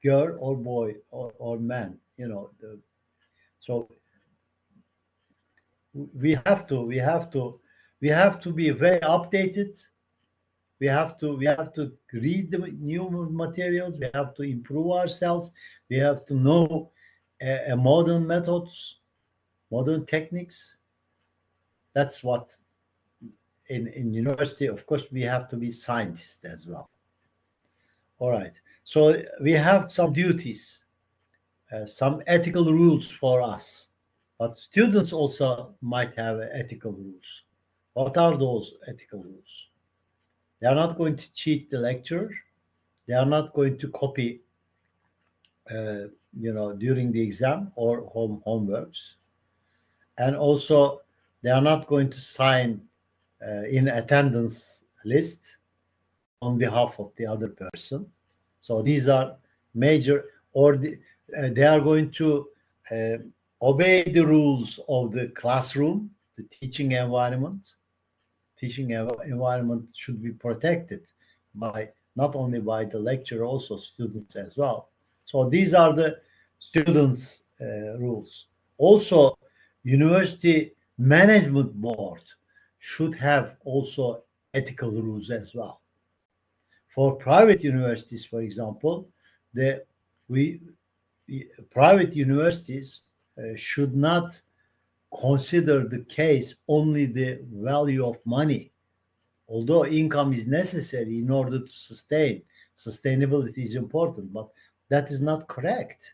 S1: girl or boy or man. You know, so we have to be very updated. We have to read the new materials. We have to improve ourselves. We have to know modern methods, modern techniques. That's what in university, of course, we have to be scientists as well. All right. So we have some duties, some ethical rules for us, but students also might have ethical rules. What are those ethical rules? They are not going to cheat the lecturer. They are not going to copy, during the exam or homeworks. And also, they are not going to sign in attendance list on behalf of the other person. So these are major, or they are going to uh, obey the rules of the classroom, the teaching environment. Teaching environment should be protected by not only by the lecturer, also students as well. So these are the students' rules. Also, university management board should have also ethical rules as well. For private universities, for example, the we private universities should not consider the case only the value of money. Although income is necessary in order to sustain, sustainability is important, but that is not correct.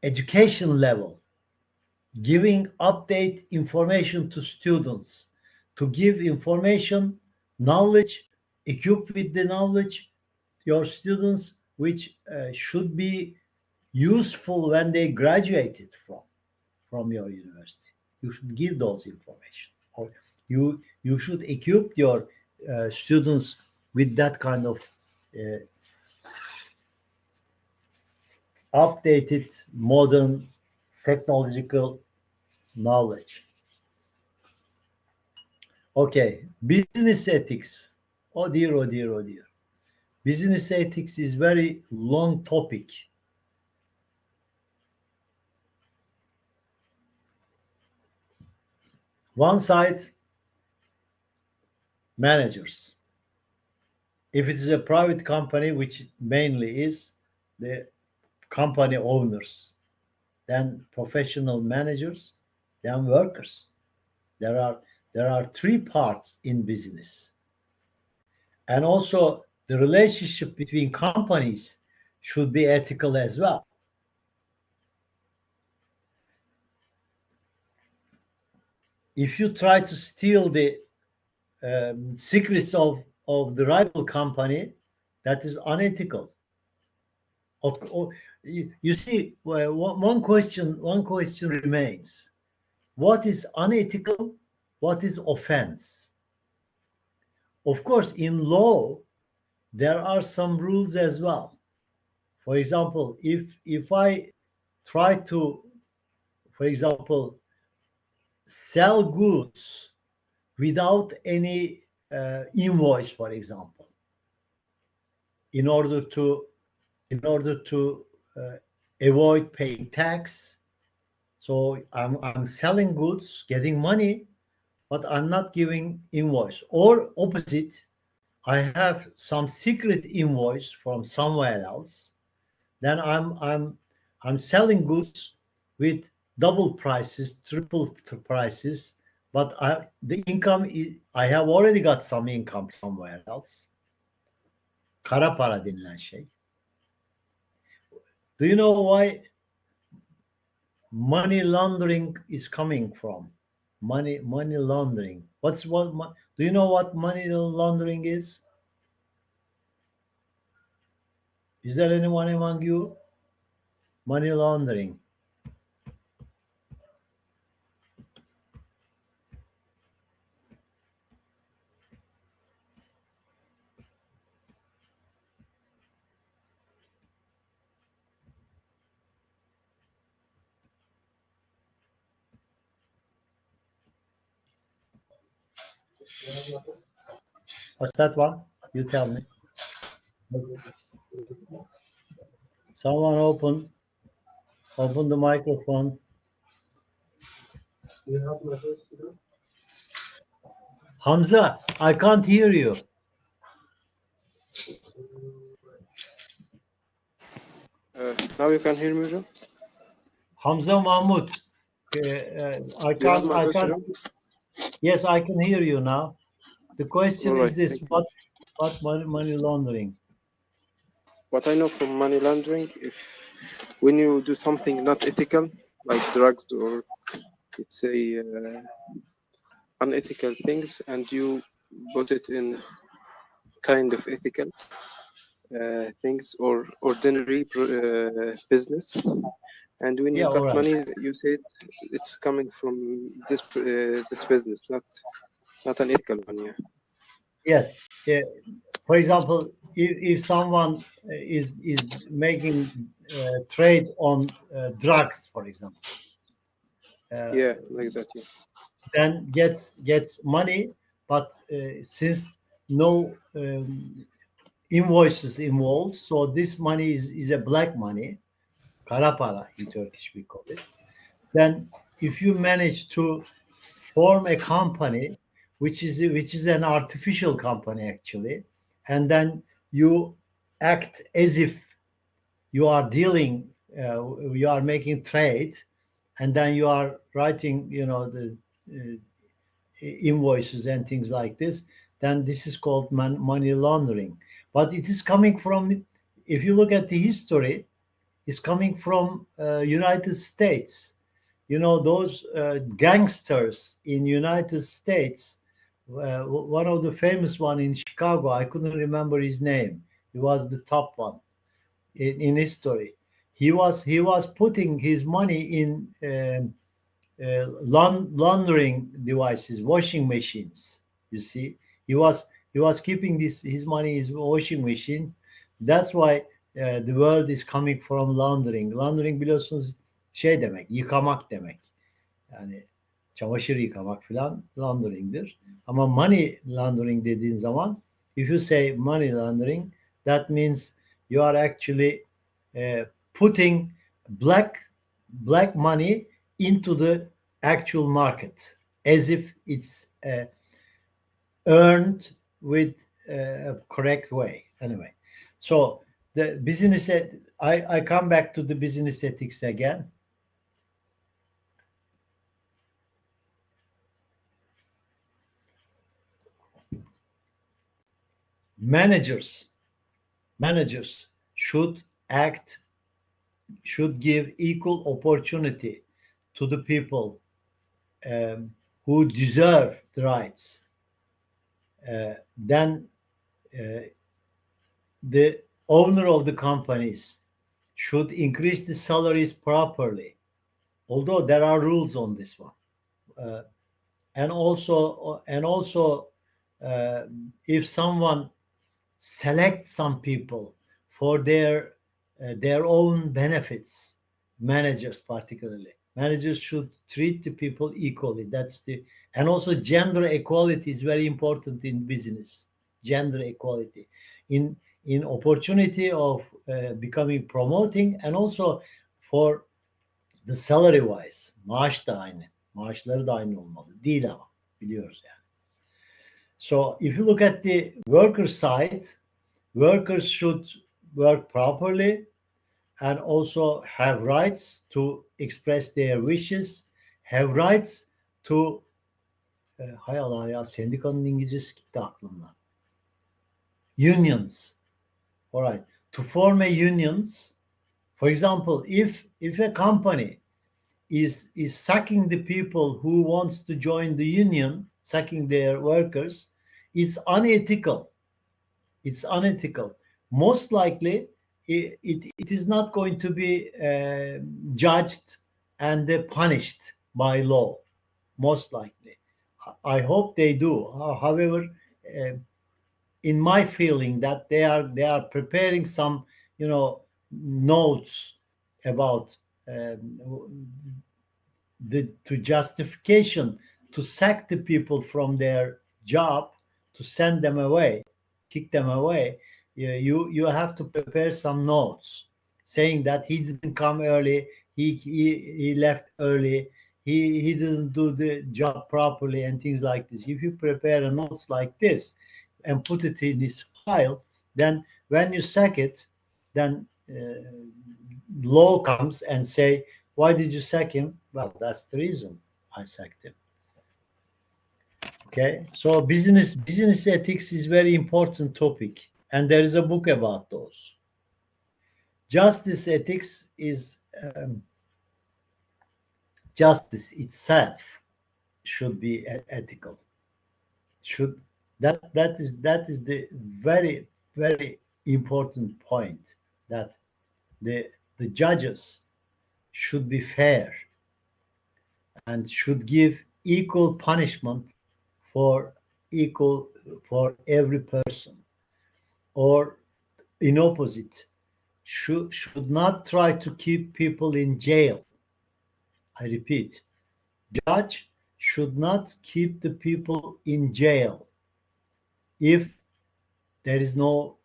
S1: Education level, giving update information to students, to give information, knowledge, equipped with the knowledge, your students, which should be useful when they graduated from your university. You should give those information, or you should equip your students with that kind of uh, updated, modern, technological knowledge. Okay, business ethics. Oh dear, oh dear, oh dear. Business ethics is very long topic. One side, managers. If it is a private company, which mainly is the company owners, then professional managers, then workers. There are three parts in business. And also the relationship between companies should be ethical as well. If you try to steal the secrets of the rival company, that is unethical. You see, one question remains. What is unethical? What is offense? Of course, in law, there are some rules as well. For example, if I try to, for example, sell goods without any invoice, for example, in order to avoid paying tax. So I'm selling goods, getting money, but I'm not giving invoice. Or opposite, I have some secret invoice from somewhere else. Then I'm selling goods with double prices, triple prices, but the income is, I have already got some income somewhere else. Kara para denilen şey. Do you know why money laundering is coming from? Money laundering. Do you know what money laundering is? Is there anyone among you? Money laundering. What's that one? You tell me. Someone open the microphone. Hamza, I can't hear you.
S2: Now you can hear me, John?
S1: Hamza Mahmud. I can't. Yes, I can hear you now. The question is this: what money laundering?
S2: What I know from money laundering, if when you do something not ethical, like drugs or let's say unethical things, and you put it in kind of ethical things or ordinary business, and when you got money, you said it's coming from this this business, not an ethical one. Yeah.
S1: Yes. For example, if someone is making trade on drugs, for example,
S2: yeah, like that. Yeah.
S1: Then gets money, but since no invoices involved, so this money is a black money, kara para in Turkish we call it. Then if you manage to form a company, which is an artificial company actually, and then you act as if you are dealing, you are making trade, and then you are writing, the invoices and things like this, then this is called money laundering. But it is coming from, if you look at the history, it's coming from United States. Those gangsters in United States, one of the famous one in Chicago, I couldn't remember his name. He was the top one in history. He was putting his money in laundering devices, washing machines. You see, he was keeping his money in his washing machine. That's why the word is coming from laundering. Laundering biliyorsunuz şey demek, yıkamak demek. Yani çamaşır yıkamak filan laundering'dir. Ama money laundering dediğin zaman, if you say money laundering, that means you are actually putting black money into the actual market as if it's earned with a correct way. Anyway, so the business, I come back to the business ethics again. Managers should give equal opportunity to the people who deserve the rights. Then the owner of the companies should increase the salaries properly, although there are rules on this one. And also, if someone selects some people for their own benefits, managers particularly, managers should treat the people equally. That's And also gender equality is very important in business. Gender equality in opportunity of becoming promoting, and also for the salary wise. Maaş da aynı. Maaşları da aynı olmalı. Değil ama biliyoruz yani. So if you look at the worker side, workers should work properly and also have rights to express their wishes, have rights to hay Allah ya, sendikanın İngilizcesi gitti aklımdan. Unions. All right. To form a unions. For example, if a company is sucking the people who wants to join the union, sucking their workers, it's unethical. It's unethical. Most likely, it is not going to be judged and punished by law. Most likely. I hope they do. However, in my feeling that they are preparing some, notes about the to justification to sack the people from their job, to send them away, kick them away. You have to prepare some notes saying that he didn't come early, he left early, he didn't do the job properly, and things like this. If you prepare a notes like this and put it in his file, then when you sack it, then law comes and say, why did you sack him? Well, that's the reason I sacked him. Okay, so business ethics is very important topic, and there is a book about those. Justice ethics is justice itself should be ethical. That is the very, very important point, that the judges should be fair and should give equal punishment for every person, or in opposite, should not try to keep people in jail. I repeat, judge should not keep the people in jail if there is no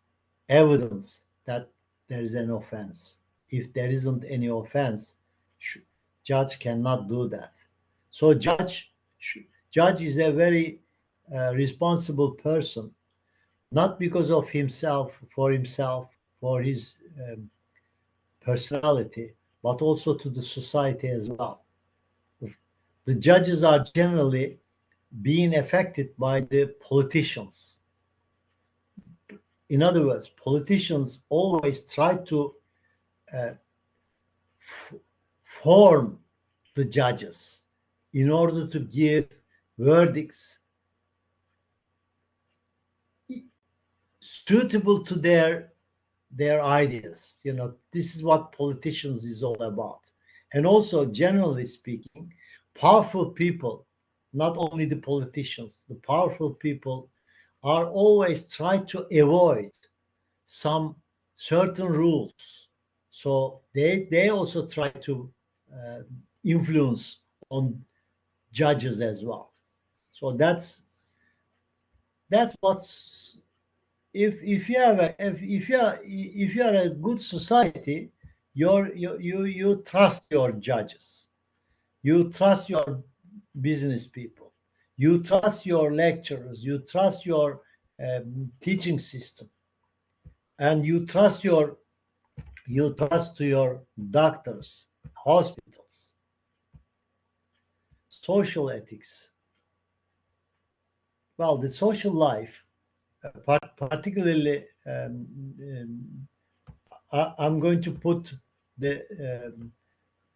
S1: evidence that there is an offense. If there isn't any offense, judge cannot do that. So judge is a very responsible person, not because of himself, for his personality, but also to the society as well. The judges are generally being affected by the politicians. In other words, politicians always try to form the judges in order to give verdicts suitable to their ideas. This is what politicians is all about. And also, generally speaking, powerful people, not only the politicians, the powerful people are always trying to avoid some certain rules. So they also try to influence on judges as well. So that's what's if you are a good society, you trust your judges, you trust your business people, you trust your lecturers, you trust your teaching system, and you trust to your doctors, hospitals. Social ethics. Well, the social life, particularly, I'm going to put the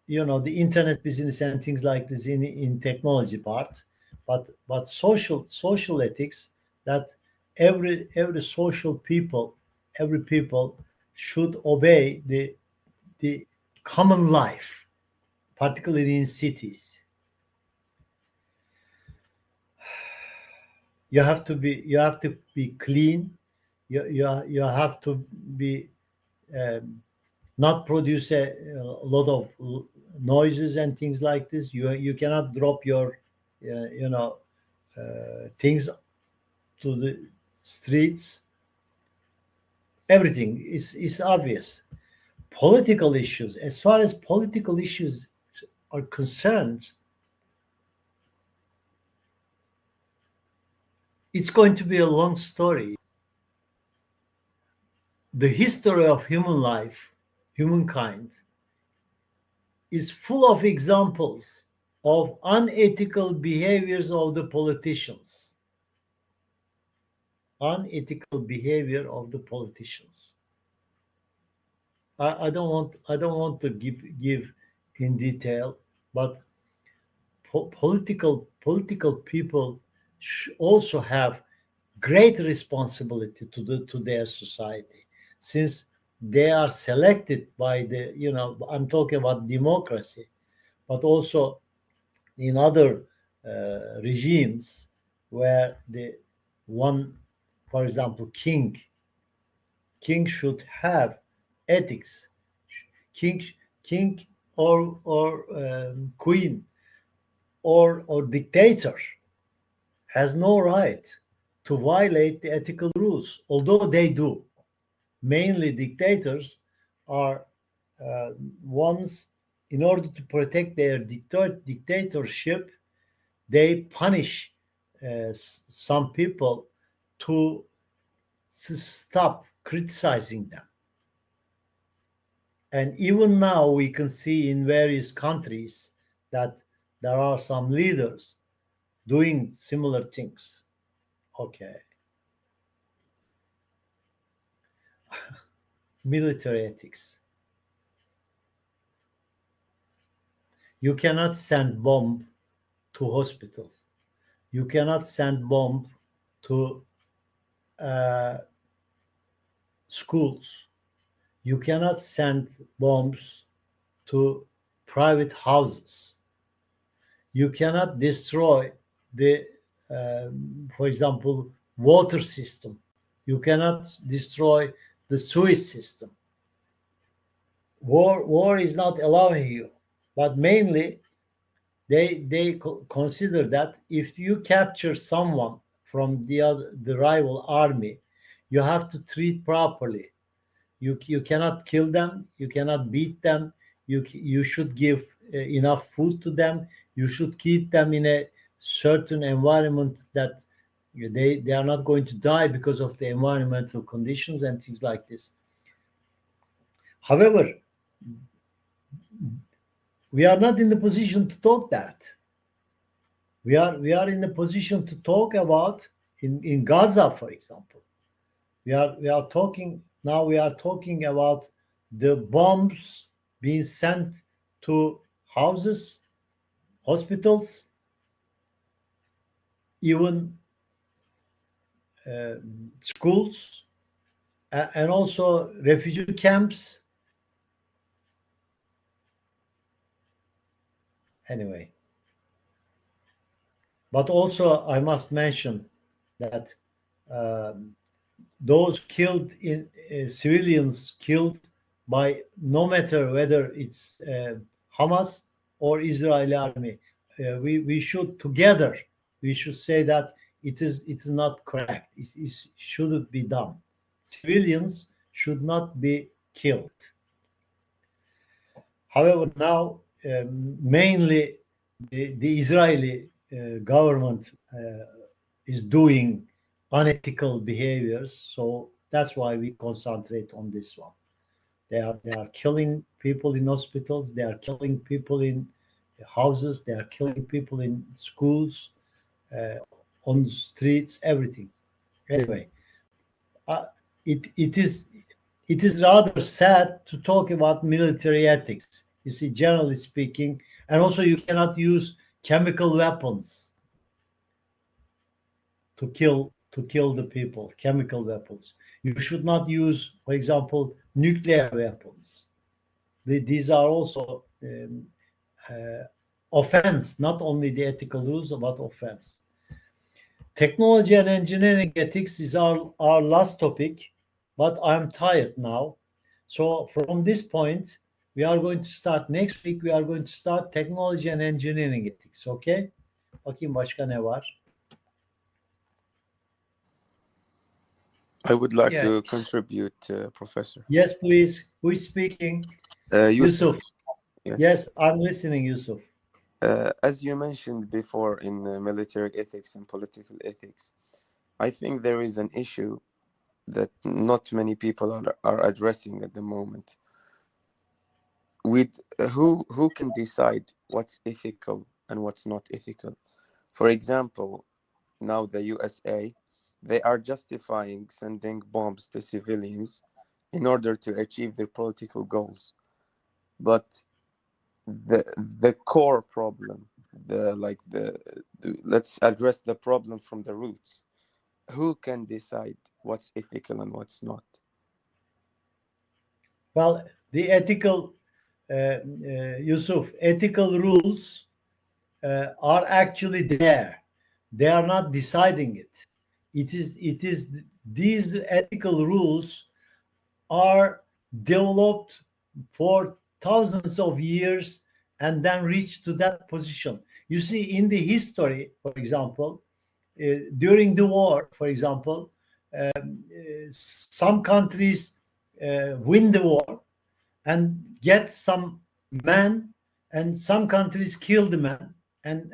S1: the internet business and things like this in technology part, but social ethics, that every social people, every people should obey the common life, particularly in cities. You have to be clean. You have to be not produce a lot of noises and things like this. You cannot drop your things to the streets. Everything is obvious. Political issues, as far as political issues are concerned, it's going to be a long story. The history of human life, humankind, is full of examples of unethical behaviors of the politicians. Unethical behavior of the politicians. I don't want to give in detail, but political people also have great responsibility to their society, since they are selected by the, I'm talking about democracy, but also in other regimes where the one, for example, king should have ethics. King or queen or dictator has no right to violate the ethical rules, although they do. Mainly dictators are ones, in order to protect their dictatorship, they punish some people to stop criticizing them. And even now we can see in various countries that there are some leaders doing similar things. Okay. Military ethics. You cannot send bomb to hospital. You cannot send bomb to schools. You cannot send bombs to private houses. You cannot destroy the, for example, water system. You cannot destroy the sewage system. War is not allowing you, but mainly they consider that if you capture someone from the rival army, you have to treat properly. You cannot kill them, you cannot beat them, you should give enough food to them, you should keep them in a certain environment that they are not going to die because of the environmental conditions and things like this. However, we are not in the position to talk that. We are in the position to talk about in Gaza, for example. We are talking now. We are talking about the bombs being sent to houses, hospitals, even schools, and also refugee camps. Anyway, but also I must mention that those killed in civilians killed by, no matter whether it's Hamas or Israeli army, we should together we should say that it is not correct. It shouldn't be done. Civilians should not be killed. However, now mainly the Israeli government is doing unethical behaviors, so that's why we concentrate on this one. They are killing people in hospitals, they are killing people in houses, they are killing people in schools, on the streets, everything. Anyway, it is rather sad to talk about military ethics. You see, generally speaking, and also you cannot use chemical weapons to kill the people. Chemical weapons. You should not use, for example, nuclear weapons. These are also offense, not only the ethical rules, but offense. Technology and engineering ethics is our last topic, but I'm tired now. So from this point, we are going to start next week. We are going to start technology and engineering ethics. Okay? Bakayım başka ne var?
S3: I would like
S1: Yeah.
S3: to contribute, Professor.
S1: Yes, please. Who is speaking?
S3: Yusuf,
S1: Yusuf.
S3: yes.
S1: Yes, I'm listening, Yusuf.
S3: As you mentioned before in military ethics and political ethics, I think there is an issue that not many people are addressing at the moment. With who can decide what's ethical and what's not ethical? For example, now the USA, they are justifying sending bombs to civilians in order to achieve their political goals. But the core problem, the let's address the problem from the roots. Who can decide what's ethical and what's not?
S1: Well, the ethical, Yusuf, ethical rules are actually there. They are not deciding it. It is these ethical rules are developed for thousands of years and then reach to that position. You see, in the history, for example, during the war, for example, some countries win the war and get some men, and some countries kill the man and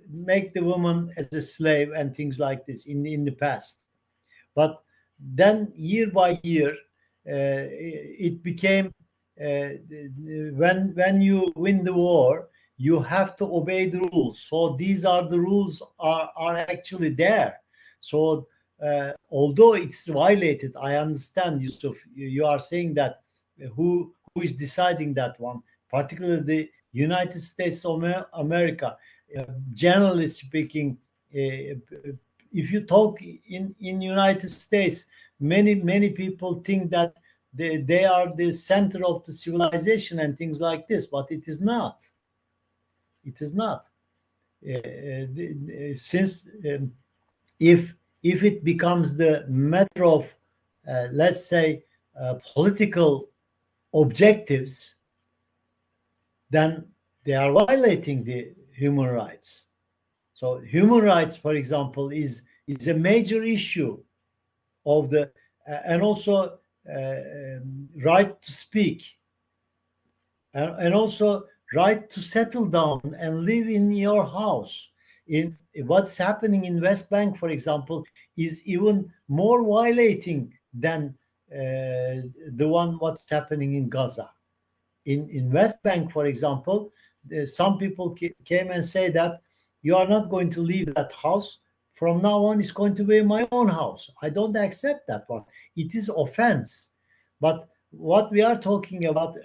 S1: make the woman as a slave and things like this in the past. But then year by year, it became when you win the war, you have to obey the rules. So these are the rules are actually there. So although it's violated, I understand, Yusuf. You are saying that who is deciding that one, particularly the United States of America. Generally speaking, if you talk in United States, many people think that they are the center of the civilization and things like this, but it is not. It is not. Since if it becomes the matter of let's say political objectives, then they are violating the human rights. So human rights, for example, is a major issue of the and also right to speak, and also right to settle down and live in your house. In what's happening in West Bank, for example, is even more violating than the one what's happening in Gaza. In West Bank, for example, some people came and say that you are not going to leave that house. From now on, it's going to be my own house. I don't accept that one. It is offense. But what we are talking about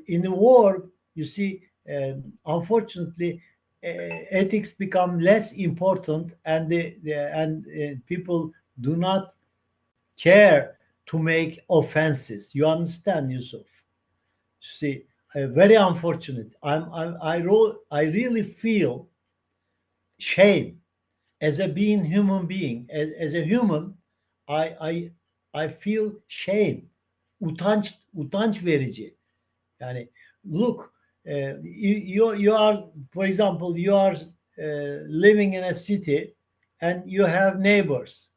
S1: in the war, you see, unfortunately, ethics become less important, and people do not care to make offenses. You understand, Yusuf? See, very unfortunate. I really feel shame as a being human being, as a human. I feel shame. Utanç verici. Yani look, you are, for example, you are living in a city and you have neighbors.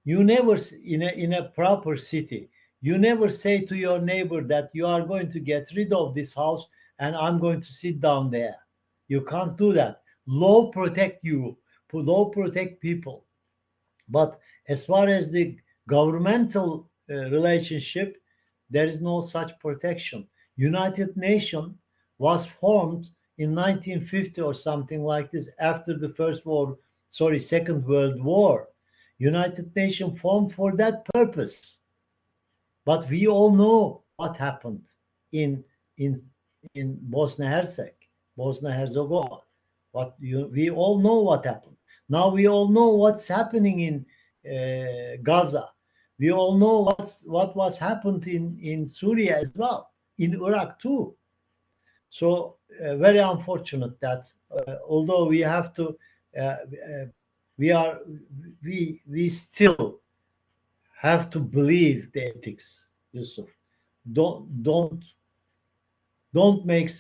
S1: You never in a proper city. You never say to your neighbor that you are going to get rid of this house and I'm going to sit down there. You can't do that. Law protect you. Law protect people. But as far as the governmental relationship, there is no such protection. United Nations was formed in 1950 or something like this, after the Second World War. United Nations formed for that purpose. But we all know what happened in in in Bosnia Herzegovina. We all know what happened. Now we all know what's happening in Gaza. We all know what was happened in Syria as well, in Iraq too. So very unfortunate that although we have to, we are we still have to believe the ethics, Yusuf. Don't don't don't make.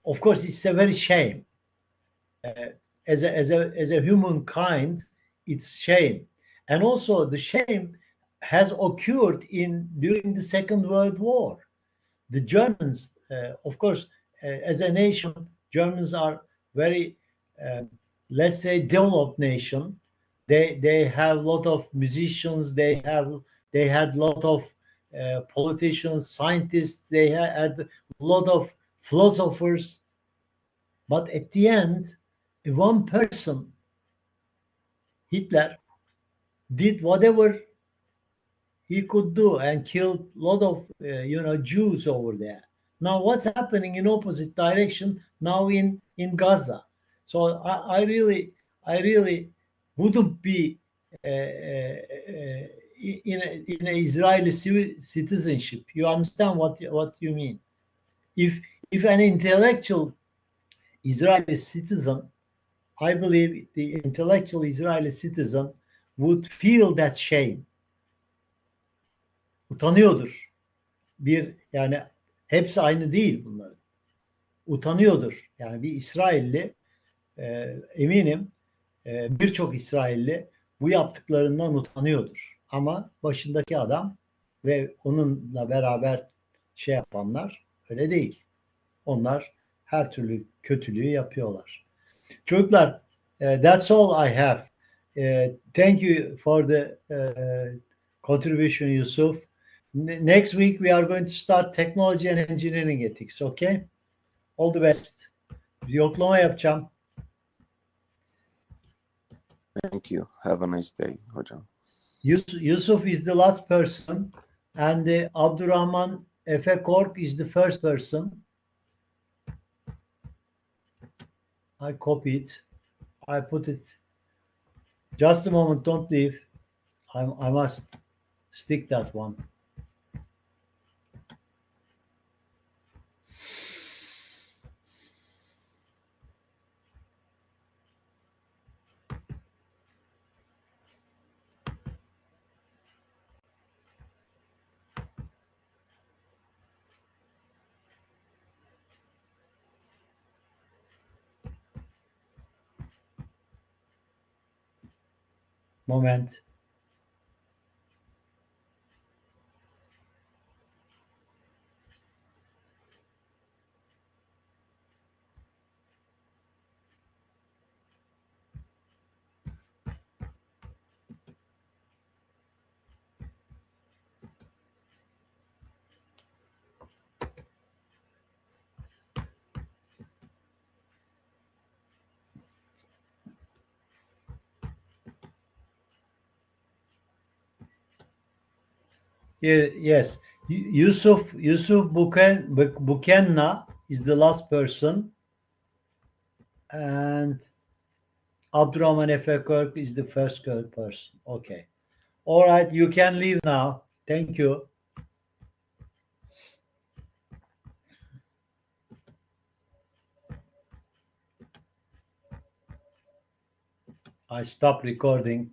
S1: Of course, it's a very shame. Uh, as a humankind, it's shame, and also the shame has occurred during the Second World War. The Germans, of course, as a nation, Germans are very, let's say, developed nation. They have a lot of musicians. They had a lot of politicians, scientists. They had a lot of philosophers. But at the end, one person, Hitler, did whatever he could do and killed a lot of Jews over there. Now what's happening in opposite direction now in Gaza? So I really wouldn't be in a Israeli citizenship. You understand what you mean? If an intellectual Israeli citizen, I believe the intellectual Israeli citizen would feel that shame. Utanıyordur. Yani hepsi aynı değil bunların. Utanıyordur. Yani bir İsrailli eminim birçok İsrailli bu yaptıklarından utanıyordur. Ama başındaki adam ve onunla beraber şey yapanlar öyle değil. Onlar her türlü kötülüğü yapıyorlar. Çocuklar, that's all I have. Thank you for the contribution, Yusuf. Next week we are going to start technology and engineering ethics, okay? All the best. Bir yoklama yapacağım.
S3: Thank you. Have a nice day, hocam.
S1: Yusuf is the last person and Abdurrahman Efe Kork is the first person. I copy it. I put it. Just a moment, don't leave. I must stick that one. Moment. Yes, Yusuf Bukenna is the last person, and Abdurrahman Efekirk is the first person. Okay, all right, you can leave now. Thank you. I stop recording.